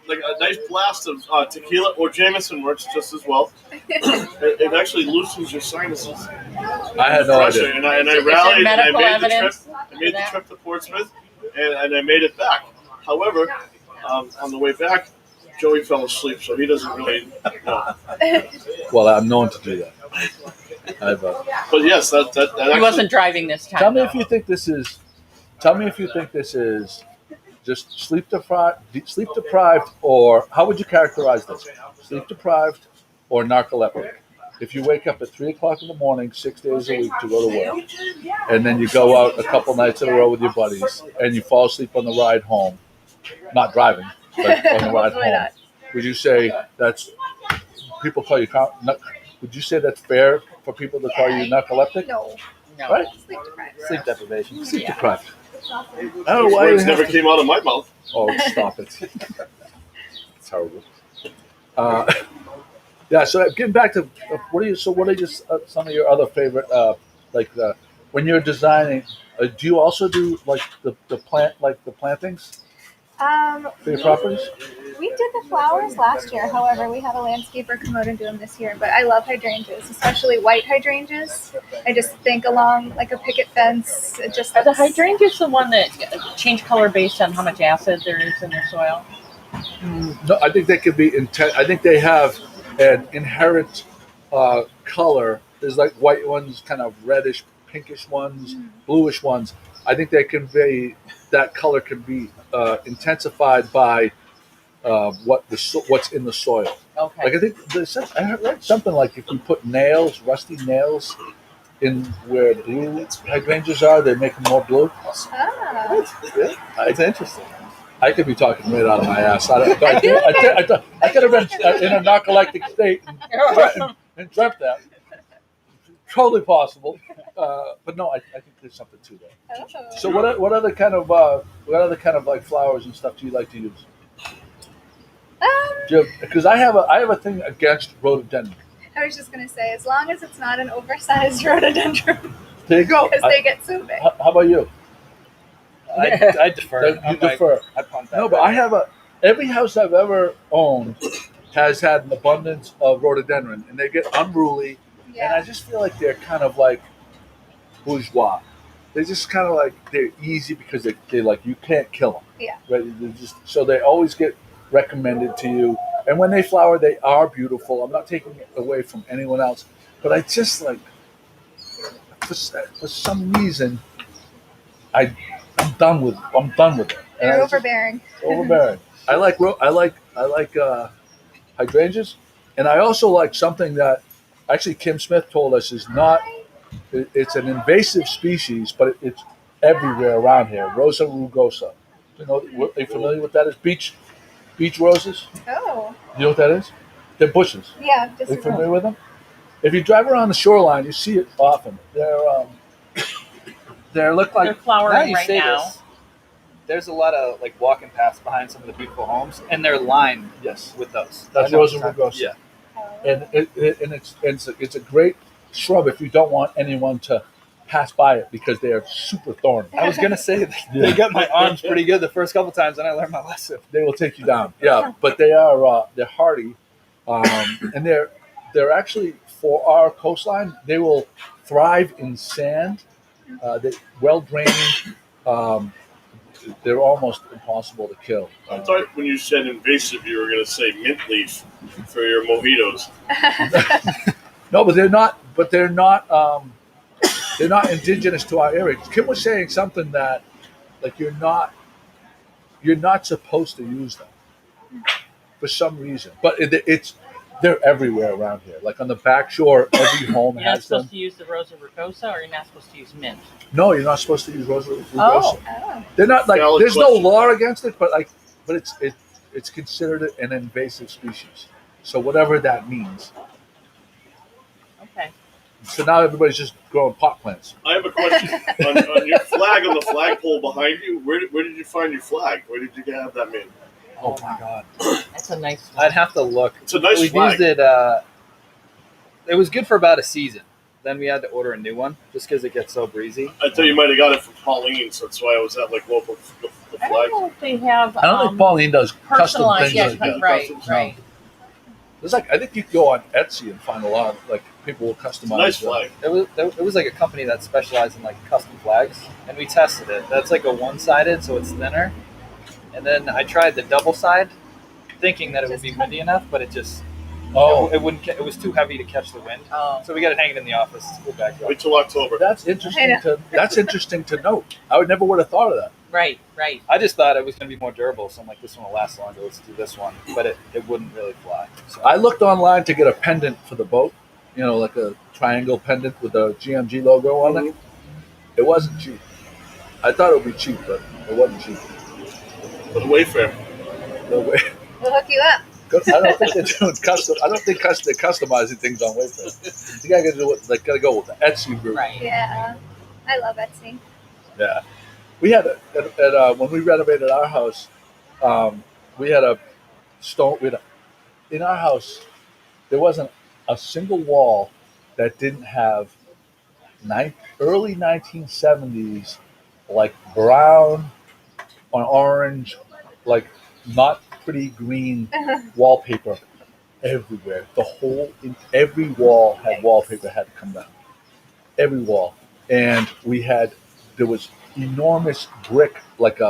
like a nice blast of tequila or Jameson works just as well. It actually loosens your sinuses. I had no Pressure. idea. And I Is there rallied, and I medical made the trip. evidence I made for the that? trip to Portsmouth, and I made it back. However, on the way back, Joey fell asleep, so he doesn't really know. Well, I'm known to do that. But yes, that He actually, wasn't driving this time. Tell me though. if you think this is. Tell me if you think this is just sleep deprived, or how would you characterize this? Sleep deprived or narcoleptic? If you wake up at 3 o'clock in the morning, 6 days a week to go to work, and then you go out a couple nights in a row with your buddies, and you fall asleep on the ride home, not driving, but on the ride Hopefully home, not. would you say that's people call you? Would you say that's fair for people to call you narcoleptic? No. No. Right? Sleep deprived. Sleep deprivation. Sleep Yeah. deprived. I don't know those why you words have never to- came out of my mouth. Oh, stop it. It's horrible. Yeah, so getting back to what are some of your other favorite when you're designing, do you also do like the plantings for your properties? We did the flowers last year. However, we had a landscaper come out and do them this year. But I love hydrangeas, especially white hydrangeas. I just think along like a picket fence. It just Are the hydrangeas the one that change color based on how much acid there is in the soil? No, I think they could be I think they have an inherent color. There's like white ones, kind of reddish, pinkish ones, bluish ones. I think they can be that color can be intensified by what's in the soil. Okay. Like I think I read something like if you put rusty nails, in where blue hydrangeas are, they make them more blue. Ah. Yeah, It's interesting. I could be talking right out of my ass. I could have been in a narcoleptic state and dreamt that. Totally possible, but no, I think there's something to that. Oh. So what other kind of like flowers and stuff do you like to use? Because I have a thing against rhododendron. I was just gonna say, as long as it's not an oversized rhododendron, There you go. because they get so big. How about you? I defer. You defer. I punt that. No, but I have every house I've ever owned has had an abundance of rhododendron, and they get unruly, and I just feel like they're kind of like bourgeois. They're just kind of like they're easy because they like you can't kill them. Yeah. Right. They're just so they always get recommended to you, and when they flower, they are beautiful. I'm not taking it away from anyone else, but I just like for some reason I'm done with it. They're overbearing. Overbearing. I like hydrangeas, and I also like something that actually Kim Smith told us is not. It's an invasive species, but it's everywhere around here. Rosa rugosa. You know, are you familiar with that? Is beach roses? Oh. You know what that is? They're bushes. Yeah. Are you familiar with them? If you drive around the shoreline, you see it often. They look like They're flowering you right say now. this, there's a lot of like walking paths behind some of the beautiful homes, and they're lined with those. That's I know Rosa what rugosa. Yeah. And it's a great shrub if you don't want anyone to pass by it because they are super thorny. I was gonna say they got my arms pretty good the first couple times, and I learned my lesson. They will take you down. Yeah, but they are they're hardy, and they're actually for our coastline. They will thrive in sand. They well drained. They're almost impossible to kill. I thought when you said invasive, you were going to say mint leaf for your mojitos. No, but they're not. But they're not. They're not indigenous to our area. Kim was saying something that, like, you're not supposed to use them for some reason. But they're everywhere around here. Like on the back shore, every home You're not has them. supposed to use the Rosa rugosa, or you're not supposed to use mint? No, you're not supposed to use Rosa rugosa. Oh. They're not like. Valid There's question. no law against it, but it's considered an invasive species. So whatever that means. Okay. So now everybody's just growing pot plants. I have a question. on your flag, on the flagpole behind you, where did you find your flag? Where did you have that made? Oh my God. That's a nice one. I'd have to look. It's a nice We've flag. used it. It was good for about a season. Then we had to order a new one just because it gets so breezy. I thought you might have got it from Pauline, so that's why I was at like local the I don't flag. know if they have. I don't think Pauline does custom personalized. things Yeah, like that. right, No. right. There's like I think you can go on Etsy and find a lot of like people will customize. Nice them. flag. It was like a company that specialized in like custom flags, and we tested it. That's like a one-sided, so it's thinner. And then I tried the double side, thinking that it would be windy enough, but it just it wouldn't. It was too heavy to catch the wind. Oh. So we got to hang it in the office. Go back. Wait till October. That's interesting to note. I would never would have thought of that. Right, right. I just thought it was going to be more durable, so I'm like, this one will last longer. Let's do this one, but it wouldn't really fly. So I looked online to get a pendant for the boat, you know, like a triangle pendant with the GMG logo on it. It wasn't cheap. I thought it would be cheap, but it wasn't cheap. For the Wayfair. No way. We'll hook you up. I don't think they're doing custom. I don't think they're customizing things on Wayfair. You gotta do what gotta go with the Etsy route. Right. Yeah. I love Etsy. Yeah, we had when we renovated our house, we had a stone. In our house, there wasn't a single wall that didn't have early 1970s, like brown or orange, like not pretty green wallpaper everywhere. Every wall had wallpaper had to come down. Every wall. And there was enormous brick, like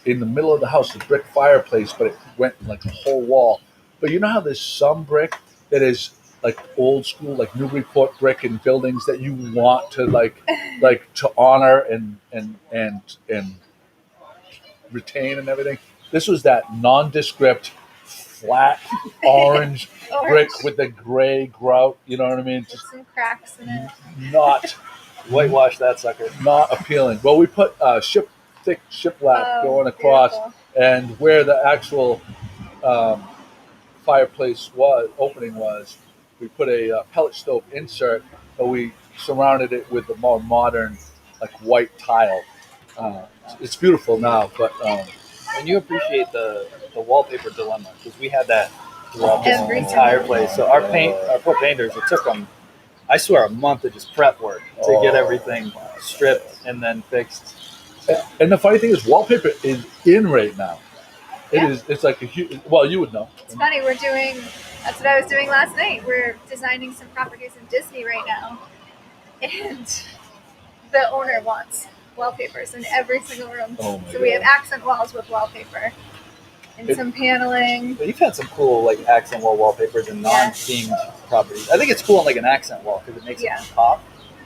in the middle of the house, a brick fireplace, but it went like a whole wall. But you know how there's some brick that is like old school, like Newburyport brick in buildings that you want to like to honor and retain and everything. This was that nondescript, flat orange brick with the gray grout. You know what I mean? There's some cracks in it. Not whitewash that sucker. Not appealing. Well, we put thick shiplap going across, beautiful. and where the actual fireplace opening was, we put a pellet stove insert, but we surrounded it with the more modern, like white tile. It's beautiful now, but And you appreciate the wallpaper dilemma because we had that throughout this Every entire place. So our poor painters, it took them, I swear, a month of just prep work to get everything stripped and then fixed. and the funny thing is, wallpaper is in right now. Yeah. It's like a huge. Well, you would know. It's funny, that's what I was doing last night. We're designing some properties in Disney right now. And the owner wants wallpapers in every single room. Oh my So we God. have accent walls with wallpaper and some paneling. But you've had some cool like accent wall wallpapers and non-themed properties. I think it's cool on like an accent wall because it makes it pop.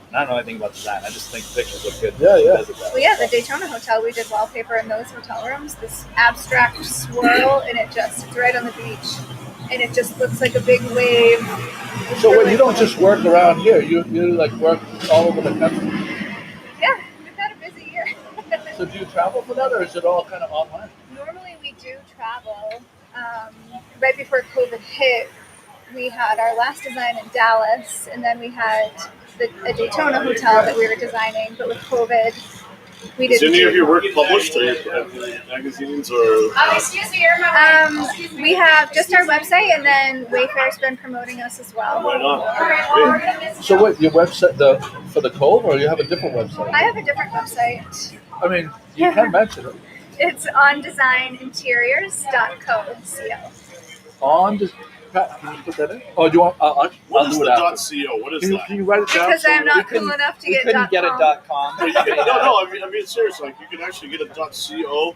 And I don't know anything about design. I just think pictures look good. Yeah. Well, yeah, the Daytona Hotel, we did wallpaper in those hotel rooms, this abstract swirl, and it's right on the beach. And it just looks like a big wave. It's So really you don't cool. just work around here. You like work all over the country. Yeah, we've had a busy year. So do you travel for that, or is it all kind of online? Normally we do travel. Right before COVID hit, we had our last design in Dallas, and then we had a Daytona hotel that we were designing, but with COVID, we Is didn't. any of your work published in magazines or? Excuse me, we have just our website, and then Wayfair's been promoting us as well. Right on. So what, your website for the Cove, or you have a different website? I have a different website. I mean, you can mention it. It's ondesigninteriors.co. On just Pat, can you put that in? Oh, do you want? I'll What is do it the after. .co? What is Can that? you write it down? Because I'm not cool enough to We get couldn't get a .com. .com. No, I mean seriously, like you can actually get a .co,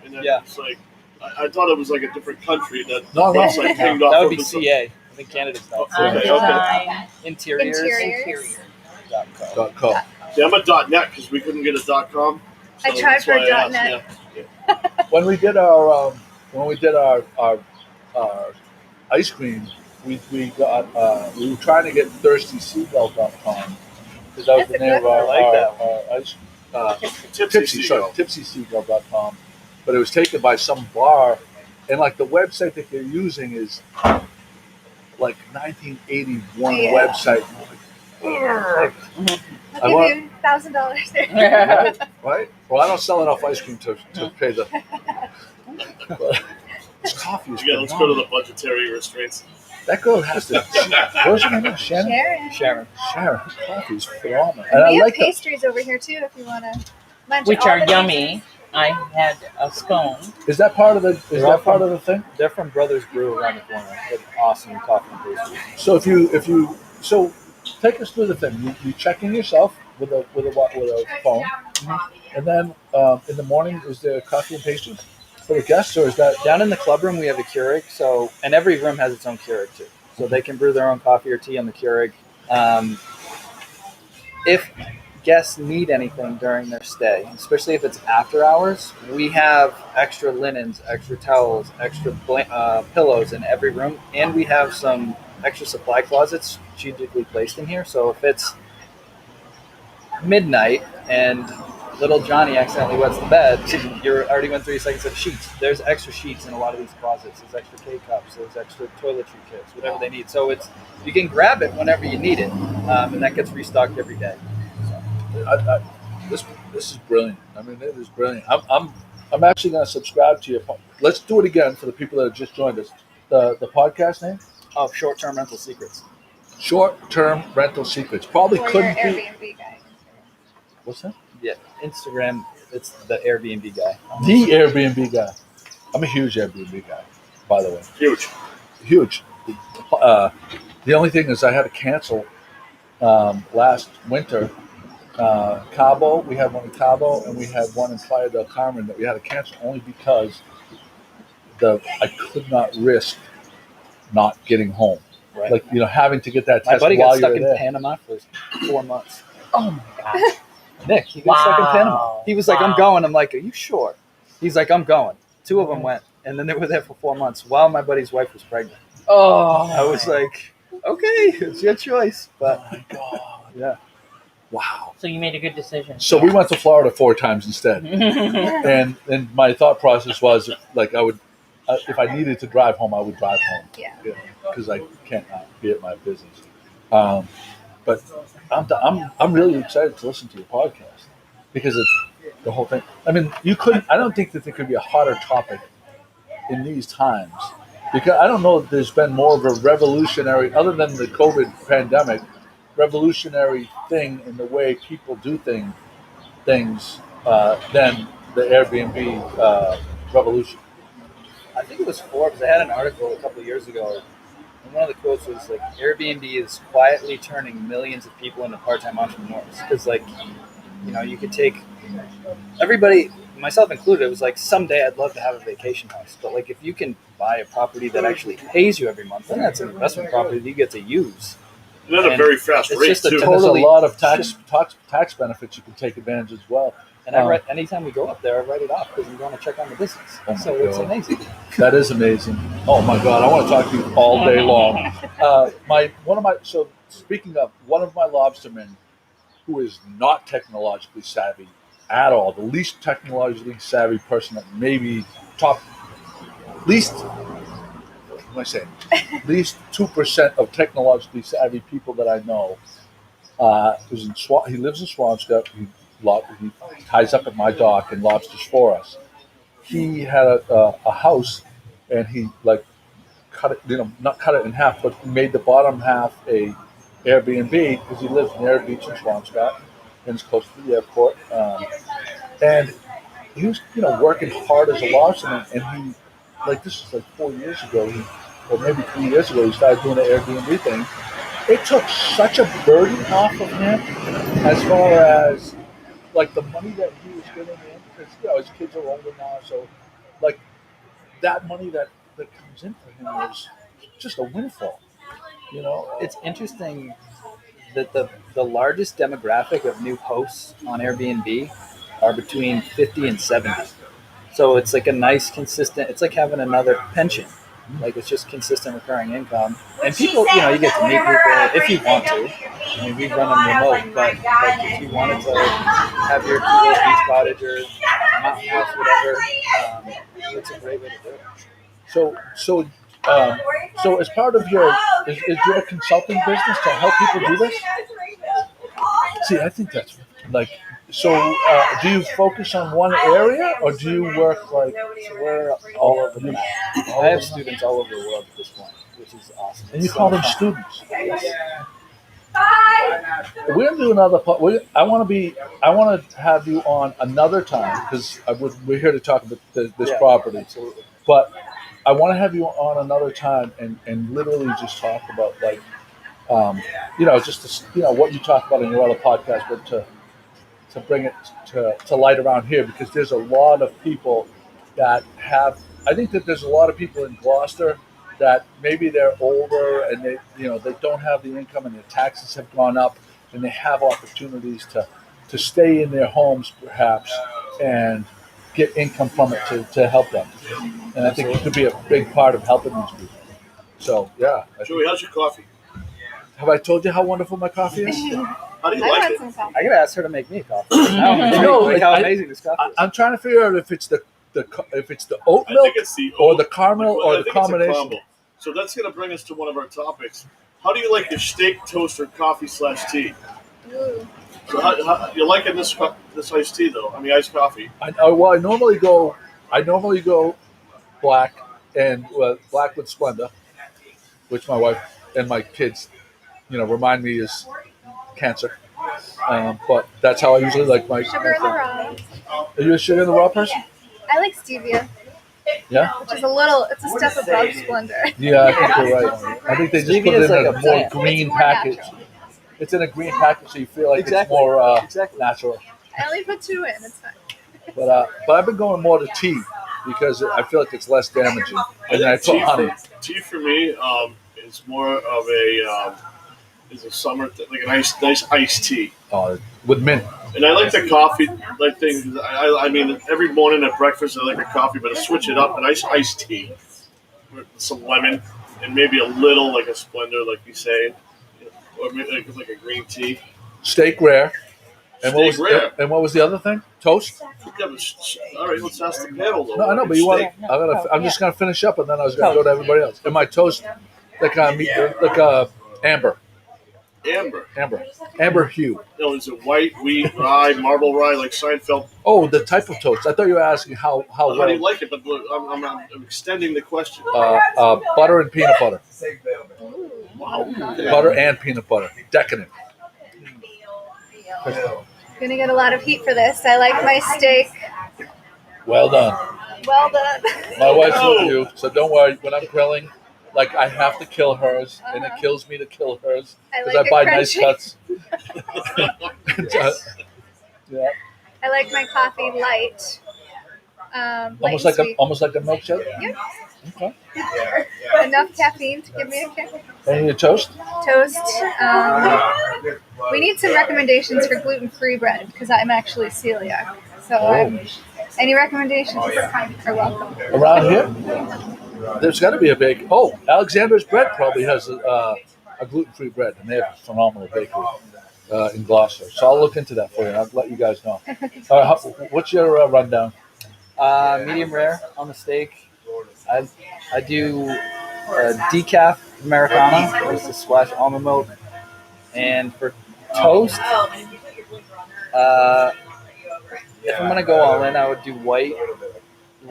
and then it's like I thought it was like a different country that No. website pinged off. That would be of the- CA. I think Canada's not. Okay. Interiors. .co. Yeah, I'm a .net because we couldn't get a .com. I so tried that's for why a I asked, .net. yeah. When we did our ice cream, we were trying to get thirstyseagull.com because that was the name of our ice tipsyseagull.com, but it was taken by some bar, and like the website that they're using is like 1981 website. I'll give you $1,000 there. Right? Well, I don't sell enough ice cream to pay the. But this coffee is Yeah, let's go to the budgetary restraints. That girl has to. What's her name? Shannon. Sharon. Sharon. Coffee is phenomenal, And and we I have like the. pastries over here too if you want to munch Which all are the yummy. I had a scone. Is that part of the? Is They're that all part from- of the thing? They're from Brothers Brew around the corner. They're awesome coffee and pastries. So if you take us through the thing. You check in yourself with a phone, and then in the morning is there coffee and pastries for the guests, or is that Down in the club room, we have a Keurig. So, and every room has its own Keurig too. So they can brew their own coffee or tea on the Keurig. If guests need anything during their stay, especially if it's after hours, we have extra linens, extra towels, extra pillows in every room, and we have some extra supply closets strategically placed in here. So if it's midnight and little Johnny accidentally wets the bed, you're already went 3 seconds of sheets. There's extra sheets in a lot of these closets. There's extra K-cups. There's extra toiletry kits, whatever they need. So you can grab it whenever you need it, and that gets restocked every day. this is brilliant. I mean, it is brilliant. I'm actually going to subscribe to your. Let's do it again for the people that have just joined us. The podcast name? Of Short-Term Rental Secrets. Short-term rental secrets. Probably or couldn't your be. Airbnb guy. What's that? Yeah, Instagram. It's the Airbnb guy. The Airbnb guy. I'm a huge Airbnb guy, by the way. Huge. The only thing is I had to cancel last winter. Cabo, we had one in Cabo, and we had one in Playa del Carmen that we had to cancel only because I could not risk not getting home. Right. Like, having to get that My test buddy while got stuck you're in there. Panama for 4 months. Oh my gosh. Nick, he got stuck in Panama. Wow. He was like, I'm Wow. going. I'm like, are you sure? He's like, I'm going. 2 of them went. And then they were there for 4 months while my buddy's wife was pregnant. Oh. I was like, okay, it's your choice. But Oh my God. yeah. Wow. So you made a good decision. So we went to Florida 4 times instead. And my thought process was like I would, if I needed to drive home, I would drive home. Yeah. Because I can't not be at my business. But I'm really excited to listen to your podcast because of the whole thing. I mean, I don't think that there could be a hotter topic in these times because I don't know if there's been more of a revolutionary, other than the COVID pandemic, revolutionary thing in the way people do things than the Airbnb revolution. I think it was Forbes. They had an article a couple of years ago, and one of the quotes was like, "Airbnb is quietly turning millions of people into part-time entrepreneurs." Because, like, you know, you could take everybody, myself included. It was like, someday I'd love to have a vacation house, but like, if you can buy a property that actually pays you every month, then that's an investment property that you get to use. And at a very fast it's rate, just a too. And there's a Totally. lot of tax benefits you can take advantage as well. And anytime we go up there, I write it off because I'm going to check on the business. Oh my So it's God. amazing. That is amazing. Oh my God, I want to talk to you all day long. So speaking of one of my lobstermen, who is not technologically savvy at all, the least technologically savvy person that maybe least 2% of technologically savvy people that I know. He lives in Swampscott. He ties up at my dock and lobsters for us. He had a house, and he like cut it, not cut it in half, but made the bottom half a Airbnb because he lives near a beach in Swampscott and it's close to the airport. And he was, working hard as a lobsterman, and he, like, this was like 4 years ago, or maybe 3 years ago, he started doing the Airbnb thing. It took such a burden off of him as far as like the money that he was getting in, because his kids are older now, so like that money that comes in for him was just a windfall. It's interesting that the largest demographic of new hosts on Airbnb are between 50 and 70. So it's like a nice, consistent, it's like having another pension. Like, it's just consistent recurring income. And people, you get to meet people if you want to. I mean, we run them remote, but like, if you wanted to have your beach cottage or mountain house, whatever, it's a great way to do it. So as part of your, is your consulting business to help people do this? See, I think that's like, so do you focus on one area, or do you work like, we're all over the map. I have students all over the world at this point, which is awesome. and you call them students? We're gonna do another. I want to have you on another time because we're here to talk about this property. Absolutely. But I want to have you on another time and literally just talk about like, what you talk about in your other podcast, but to bring it to light around here, because there's a lot of people that have. I think that there's a lot of people in Gloucester that maybe they're older and they don't have the income and their taxes have gone up, and they have opportunities to stay in their homes perhaps and get income from it to help them. And I think it could be a big part of helping these people. So yeah. Joey, how's your coffee? Have I told you how wonderful my coffee is? How do you like it? I gotta ask her to make me a coffee. How amazing this coffee is. I'm trying to figure out if it's the oat I milk think it's the or oat, the caramel I or think the it's a combination. combo. So that's going to bring us to one of our topics. How do you like your steak, toast, or coffee/tea? Ooh. So how you liking this iced tea though? I mean, iced coffee. I normally go black black with Splenda, which my wife and my kids, remind me is cancer. But that's how I usually like my. Sugar in the raw. Are you a sugar in the raw person? I like stevia, Yeah. which is it's a step above Splendor. Yeah, I think you're right. I think they just put it in a more green package. It's in a green package, so you feel like it's more natural. I only put 2 in. It's fine. But I've been going more to tea because I feel like it's less damaging. And then I put honey. Tea for me is more of is a summer like a nice iced tea. With mint. And I like the coffee thing. I mean, every morning at breakfast I like a coffee, but I switch it up, a nice iced tea with some lemon and maybe a little like a Splendor, like you say, or maybe like a green tea. Steak rare. And Steak rare. what was the other thing? Toast? Yeah, but all right, let's ask the panel though. No, I know, but you want. Steak. I'm just gonna finish up, and then I was gonna go to everybody else. And my toast, like amber hue. No, is it white, wheat, rye, marble rye, like Seinfeld? Oh, the type of toast. I thought you were asking how How do you like it? But look, I'm extending the question. Butter and peanut butter. Wow. Butter and peanut butter. Decadent. Gonna get a lot of heat for this. I like my steak. Well done. Well done. My wife's with you, so don't worry. When I'm grilling, like I have to kill hers, and it kills me to kill hers because I buy nice cuts. Yeah. I like my coffee light. Almost like a milkshake. Yep. Okay. Enough caffeine to give me a kick. And your toast? Toast. We need some recommendations for gluten-free bread because I'm actually celiac. So any recommendations are welcome. Around here, there's got to be a bake. Oh, Alexander's Bread probably has a gluten-free bread, and they have a phenomenal bakery in Gloucester. So I'll look into that for you, and I'll let you guys know. What's your rundown? Medium rare on the steak. I do decaf Americano, just to splash almond milk. And for toast, if I'm gonna go all in, I would do white,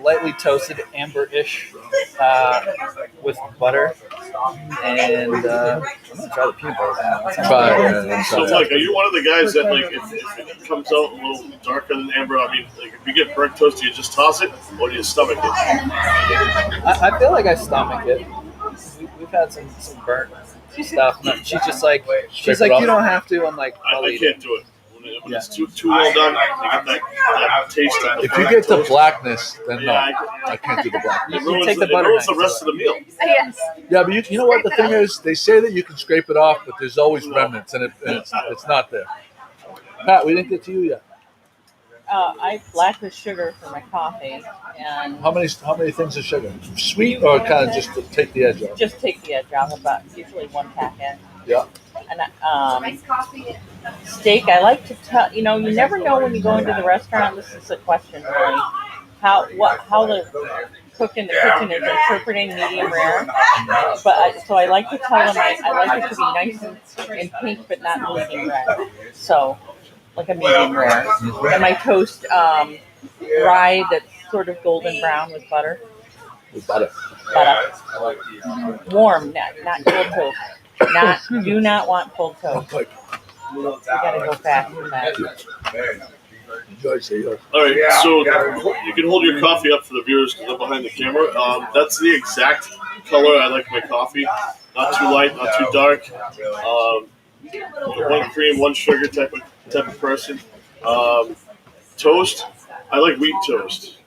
lightly toasted, amber-ish, with butter. And I'm gonna try the peanut butter. So, like, are you one of the guys that, like, if it comes out a little darker than amber, I mean, like, if you get burnt toast, do you just toss it, or do you stomach it? I feel like I stomach it. We've had some burnt stuff. She's just like, you don't have to. I'm like, I can't do it. When it's too well done, you get that taste. If you get the blackness, then no, I can't do the blackness. It ruins the rest of the meal. Yes. Yeah, but you know what the thing is? They say that you can scrape it off, but there's always remnants, and it's not there. Pat, we didn't get to you yet. I black with sugar for my coffee, and How many things of sugar? Sweet or kind of just to take the edge off? just take the edge off, about usually one packet. Yeah. And steak, I like to tell you never know when you go into the restaurant. This is a question, really, how the cook in the kitchen is interpreting medium rare. But so I like to tell them I like it to be nice and pink, but not medium rare. So like a medium rare. And my toast, rye that's sort of golden brown with butter. With butter. Warm, not cold toast. Do not want cold toast. You gotta go fast with that. All right, so you can hold your coffee up for the viewers because I'm behind the camera. That's the exact color I like my coffee. Not too light, not too dark. One cream, one sugar type of person. Toast, I like wheat toast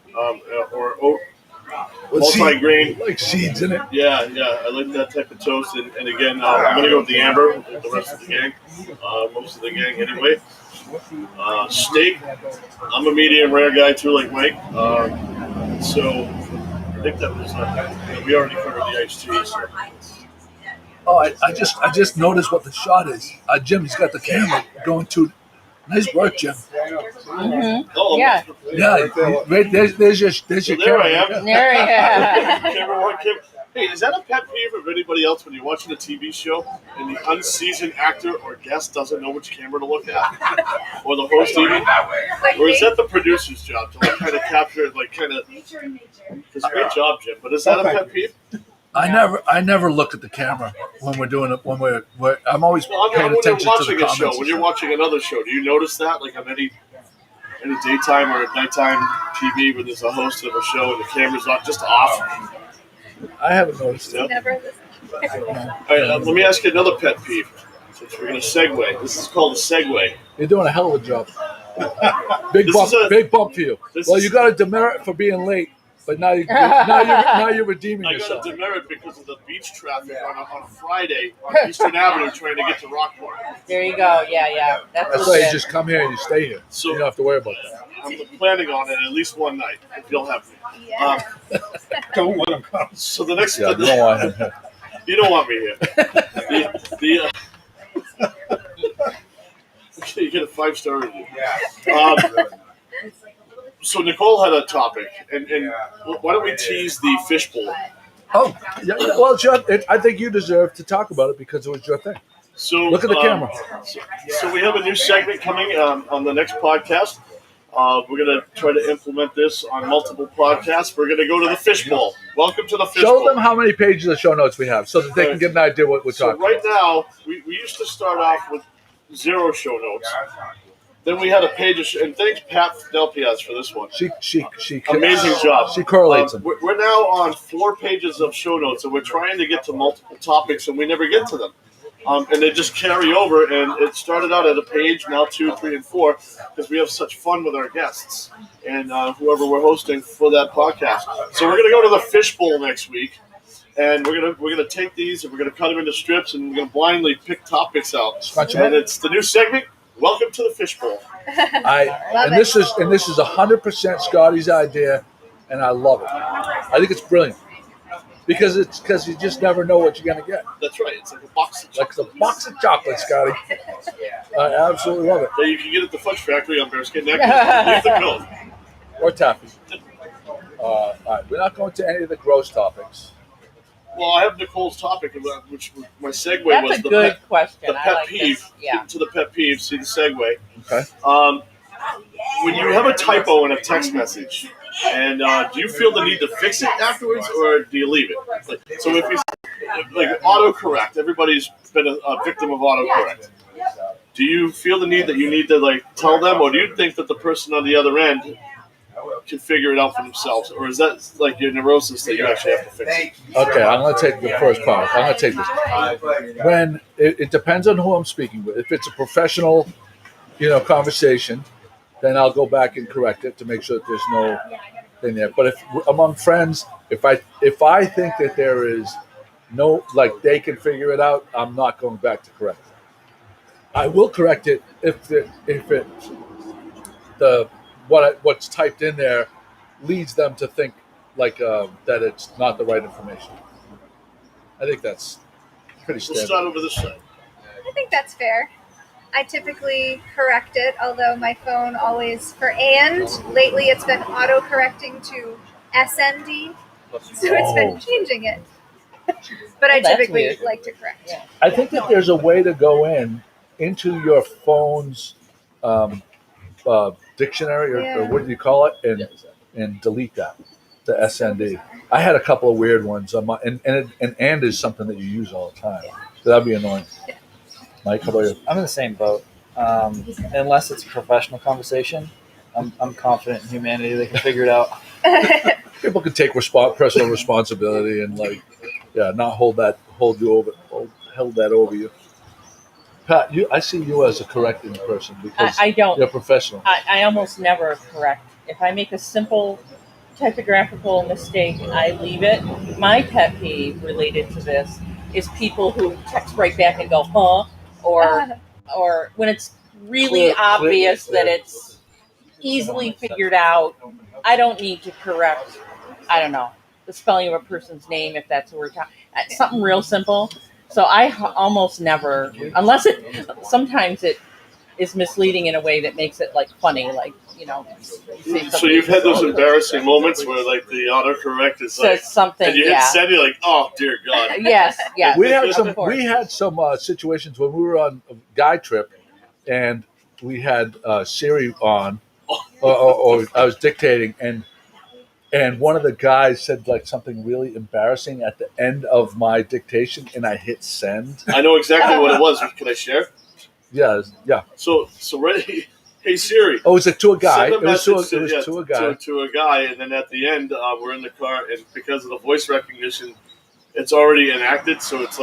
or oat. Multi-grain. Like seeds in it. Yeah, I like that type of toast. And again, I'm going to go with the amber with the rest of the gang. Most of the gang anyway. Steak, I'm a medium rare guy too, like Mike. So I think that was, we already covered the iced tea. So. Oh, I just noticed what the shot is. Jim, he's got the camera going to. Nice work, Jim. Mm-hmm. Oh, yeah. Yeah, right, there's your there I am. There you go. Camera one, Hey, is that a pet peeve of anybody else when you're watching a TV show and the unseasoned actor or guest doesn't know which camera to look at? Or the host even? Or is that the producer's job to like kind of capture it, like kind of... It's a great job, Jim, but is that a pet peeve? I never look at the camera when we're doing it. When we're I'm always paying attention to the comments. Show, when you're watching another show, do you notice that, like on any daytime or nighttime TV, when there's a host of a show and the camera's not just off? I haven't noticed it. Never. All right, let me ask you another pet peeve. Since we're going to segue, this is called a segue. You're doing a hell of a job. Big bump for you. Well, you got a demerit for being late. But now you're redeeming yourself. I got a demerit because of the beach traffic on a Friday on Eastern Avenue trying to get to Rockport. There you go. Yeah. That's why you just come here and you stay here. So you don't have to worry about that. I'm planning on it at least one night if you'll have me. Yeah. Don't let him come. So the next... Yeah, you don't want him here. You don't want me here. You get a 5-star review. So Nicole had a topic, and why don't we tease the fishbowl? Oh, yeah, well, John, I think you deserve to talk about it because it was your thing. So look at the camera. So we have a new segment coming on the next podcast. We're going to try to implement this on multiple podcasts. We're going to go to the fishbowl. Welcome to the fishbowl. Show them how many pages of show notes we have so that they can get an idea what we're talking about. So right now, we used to start off with 0 show notes. Then we had a page of, and thanks Pat Dalpiaz for this one. She amazing job. She correlates them. We're now on 4 pages of show notes, and we're trying to get to multiple topics, and we never get to them. And they just carry over, and it started out at a page, now 2, 3, and 4, because we have such fun with our guests and whoever we're hosting for that podcast. So we're going to go to the fishbowl next week, and we're gonna take these and we're gonna cut them into strips, and we're gonna blindly pick topics out. And it's the new segment. Welcome to the fishbowl. This is 100% Scottie's idea, and I love it. I think it's brilliant. Because you just never know what you're going to get. That's right. It's like a box of chocolate. Like a box of chocolate, Scottie. I absolutely love it. That you can get at the Fudge Factory on Bearskin Neck. Leave the Cove. Or Taffy. All right. We're not going to any of the gross topics. Well, I have Nicole's topic, which my segue was That's a good question. The pet like peeve. This. Yeah. To the pet peeve, see the segue. Okay. When you have a typo in a text message, and do you feel the need to fix it afterwards, or do you leave it? So if you like autocorrect, everybody's been a victim of autocorrect. Do you feel the need that you need to tell them, or do you think that the person on the other end can figure it out for themselves, or is that like your neurosis that you actually have to fix it? Okay, I'm going to take the first part. I'm going to take this. When it depends on who I'm speaking with. If it's a professional, conversation, then I'll go back and correct it to make sure that there's no thing there. But if among friends, if I think that there is no they can figure it out, I'm not going back to correct it. I will correct it if what's typed in there leads them to think that it's not the right information. I think that's pretty standard. We'll start over this side. I think that's fair. I typically correct it, although my phone always, for and, lately it's been auto-correcting to SND, so it's been changing it. But I typically like to correct. Yeah. I think that there's a way to go into your phone's dictionary, or what do you call it, and delete that, the SND. I had a couple of weird ones, and is something that you use all the time. So that'd be annoying. Mike, how about you? I'm in the same boat. Unless it's a professional conversation, I'm confident in humanity. They can figure it out. People can take personal responsibility and not hold that over you. Pat, I see you as a correcting person because I don't. You're a professional. I almost never correct. If I make a simple typographical mistake, I leave it. My pet peeve related to this is people who text right back and go, huh? Or when it's really obvious that it's easily figured out. I don't need to correct, I don't know, the spelling of a person's name if that's what we're talking. Something real simple. So I almost never, unless sometimes it is misleading in a way that makes it funny, So you've had those embarrassing moments where the autocorrect is says something, and you hit send, you're like, oh dear God. Yes. We had some situations when we were on a guy trip, and we had Siri on, or I was dictating, and one of the guys said something really embarrassing at the end of my dictation, and I hit send. I know exactly what it was. Can I share? Yeah. So ready. Hey Siri. Oh, it was to a guy. It was to a guy. To a guy, and then at the end, we're in the car, and because of the voice recognition, it's already enacted, so it's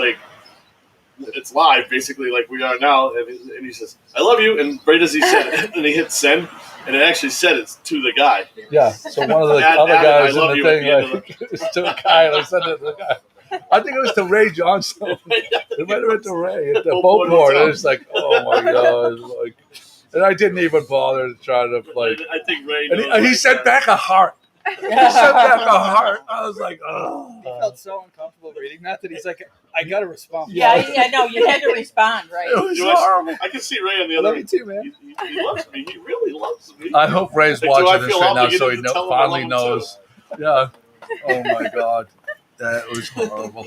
live, basically, like we are now. And he says, "I love you," and right as he said it, and he hit send, and it actually said it's to the guy. Yeah. So one of the other guys in the thing, it's to a guy, and I sent it to the guy. I think it was to Ray Johnson. It might have been to Ray at the boat board. It was like, oh my God, and I didn't even bother to try to I think Ray. And he sent back a heart. He sent back a heart. I was like, oh. He felt so uncomfortable reading that he's like, I got to respond. Yeah, no, you had to respond, right? It was You know, horrible. I can see Ray on the I other love you end. too, man. He loves me. He really loves me. I hope Ray's Like, do I watching this feel right now, obligated so he to tell him I finally love him knows. Yeah. Oh my God, that was horrible.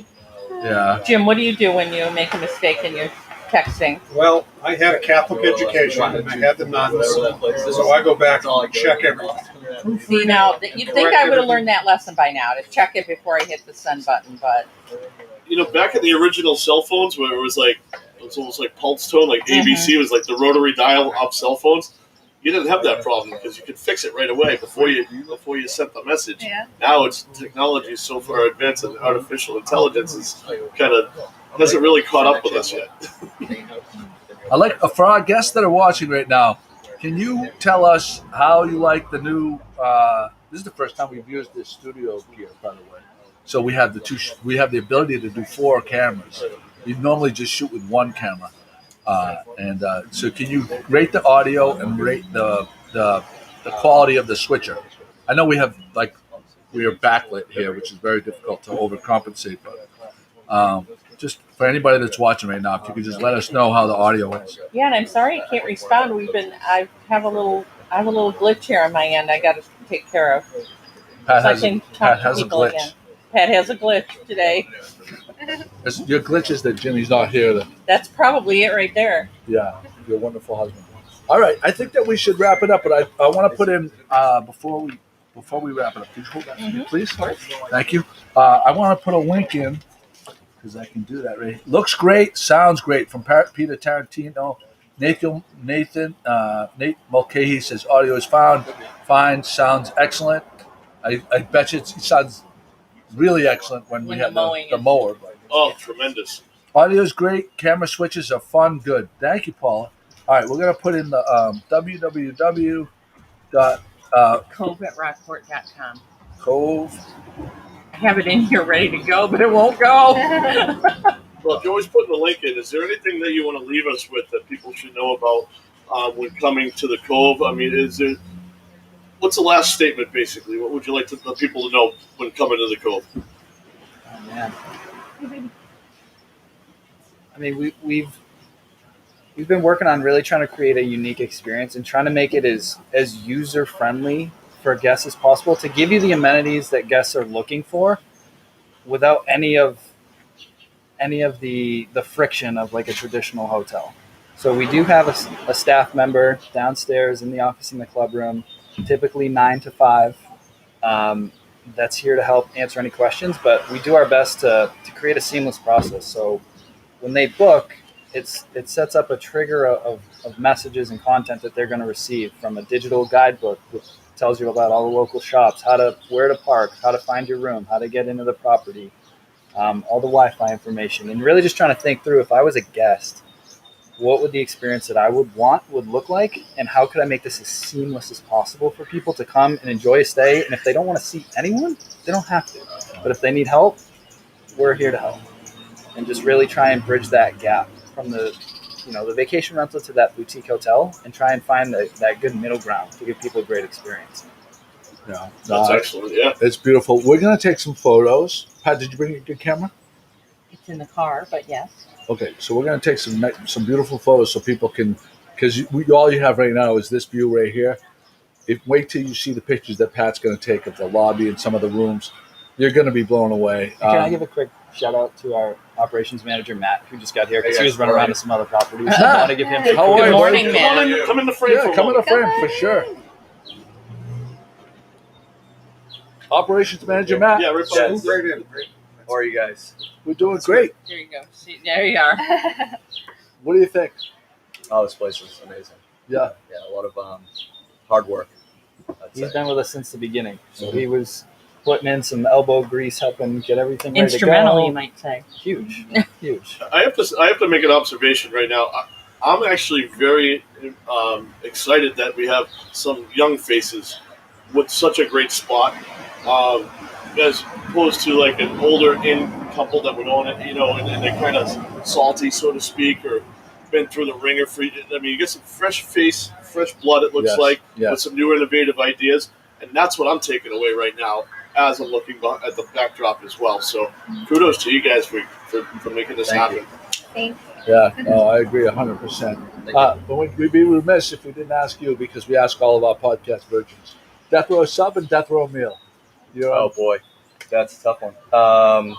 Yeah. Jim, what do you do when you make a mistake in your texting? Well, I had a Catholic education, and I had the nuns, so I go back and check everything. See, now, you'd think I would have learned that lesson by now, to check it before I hit the send button, but... You know, back in the original cell phones, where it was almost like pulse tone, like ABC was like the rotary dial of cell phones. You didn't have that problem because you could fix it right away before you sent the message. Yeah. Now it's technology is so far advanced, and artificial intelligence is hasn't really caught up with us yet. I like for our guests that are watching right now. Can you tell us how you like the new? This is the first time we've used this studio gear, by the way. So we have we have the ability to do 4 cameras. You normally just shoot with 1 camera. So can you rate the audio and rate the quality of the switcher? I know we are backlit here, which is very difficult to overcompensate, but just for anybody that's watching right now, if you could just let us know how the audio is. Yeah, and I'm sorry I can't respond. I have a little glitch here on my end I got to take care of. Pat So I has, can Pat talk to has a people glitch. again. Pat has a glitch today. Your glitch is that Jimmy's not here. That's probably it right there. Yeah, your wonderful husband. All right, I think that we should wrap it up, but I want to put in before we wrap it up. Could you hold that for me, please? Thank you. I want to put a link in because I can do that. Right, looks great, sounds great. From Peter Tarantino, Nate Mulcahy says audio is fine, sounds excellent. I bet you it sounds really excellent when we have the mower. Oh, tremendous. Audio is great. Camera switches are fun. Good. Thank you, Paula. All right, we're going to put in the www. Cove at rockport.com. Cove. I have it in here ready to go, but it won't go. Well, if you're always putting the link in, is there anything that you want to leave us with that people should know about when coming to the Cove? I mean, what's the last statement, basically? What would you like the people to know when coming to the Cove? Oh, man. I mean, we've been working on really trying to create a unique experience and trying to make it as user friendly for guests as possible to give you the amenities that guests are looking for without any of the friction of like a traditional hotel. So we do have a staff member downstairs in the office in the club room, typically 9 to 5. That's here to help answer any questions, but we do our best to create a seamless process. So when they book, it sets up a trigger of messages and content that they're going to receive from a digital guidebook, which tells you about all the local shops, where to park, how to find your room, how to get into the property, all the Wi-Fi information, and really just trying to think through, if I was a guest, what would the experience that I would look like, and how could I make this as seamless as possible for people to come and enjoy a stay? And if they don't want to see anyone, they don't have to. But if they need help, we're here to help, and just really try and bridge that gap from the vacation rental to that boutique hotel, and try and find that good middle ground to give people a great experience. Yeah, That's excellent. Yeah, it's beautiful. We're going to take some photos. Pat, did you bring a good camera? It's in the car, but yes. Okay, so we're going to take some beautiful photos so people can, because all you have right now is this view right here. Wait till you see the pictures that Pat's going to take of the lobby and some of the rooms. You're going to be blown away. Can I give a quick shout out to our operations manager, Matt, who just got here because he was running around to some other properties. I want to give him Good morning, Matt. Come in the frame. Yeah, come in the frame for sure. Operations manager Matt. Yeah, Right in. How are you guys? We're doing great. There you go. See, there you are. What do you think? Oh, this place is amazing. Yeah. Yeah, a lot of hard work. He's been with us since the beginning. So he was putting in some elbow grease, helping get everything ready Instrumental, to go. you might say. Huge. I have to make an observation right now. I'm actually very excited that we have some young faces with such a great spot, as opposed to like an older in couple that would own it, and they're kind of salty, so to speak, or been through the ringer for. I mean, you get some fresh face, fresh blood. It looks like with some new innovative ideas, and that's what I'm taking away right now as I'm looking at the backdrop as well. So, kudos to you guys for for making this Thank happen. you. Thank you. Yeah, no, I agree 100%. But we'd be remiss if we didn't ask you, because we ask all of our podcast virgins. Death row sub and death row meal. You're Oh boy, that's a tough one.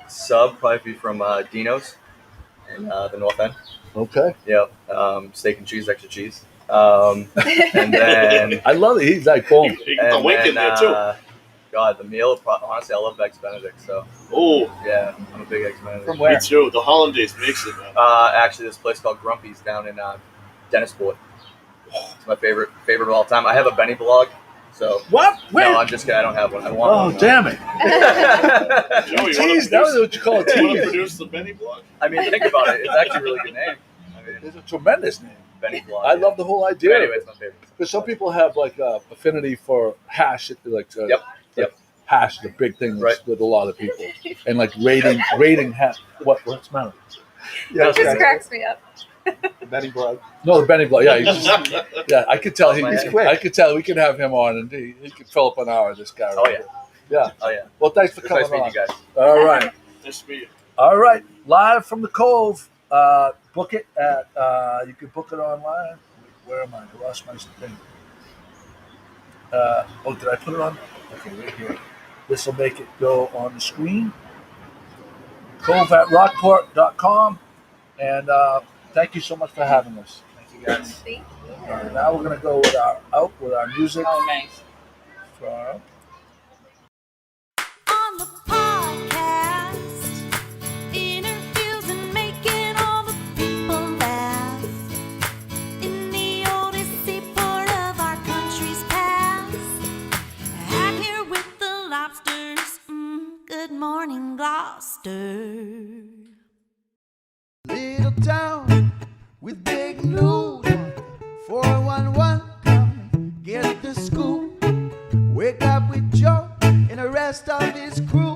Sub probably be from Dino's in the North End. okay. Yeah, steak and cheese, extra cheese. And then I love it. He's like, boom. You get the wink in there too. God, the meal. Honestly, I love Eggs Benedict. So Oh, yeah, I'm a big Eggs Benedict. From me where? too. The hollandaise makes it, man. Actually, this place called Grumpy's down in Dennisport. It's my favorite of all time. I have a Benny blog. So What? Wait. no, I'm just kidding. I don't have one. I want Oh, one. damn it. Joe, you Tease, that was what you call a want to tease. produce the Benny blog? I mean, think about it. It's actually a really good name. I mean, It's a tremendous name. Benny blog. I love the whole But idea. anyway, it's my favorite. Because some people have like affinity for hash. Yep. Hash is a big thing Right. with a lot of people, and like rating hash. What's the matter? Yeah, It just cracks me up. Benny blog. No, the Benny Blow. Yeah, he's just, yeah. I could tell Off my he's head. quick. I could tell we could have him on, and he could fill up an hour. This guy. Oh, right yeah. here. Yeah. Oh yeah. Well, thanks for It's coming nice meeting on. you guys. All right. Nice to meet you. All right, live from the Cove. Book it at. You can book it online. Where am I? I lost my thing. Did I put it on? Okay, right here. This will make it go on the screen. Cove at Rockport.com. And thank you so much for having us. Thank you guys. Thank you. All right, now we're gonna go with our music. Oh, nice. From On the podcast, interviews and making all the people laugh. In the oldest part of our country's past, out here with the lobsters. Good morning, Gloucester. Little town with big news. 411, come get the scoop. Wake up with Joe and the rest of his crew.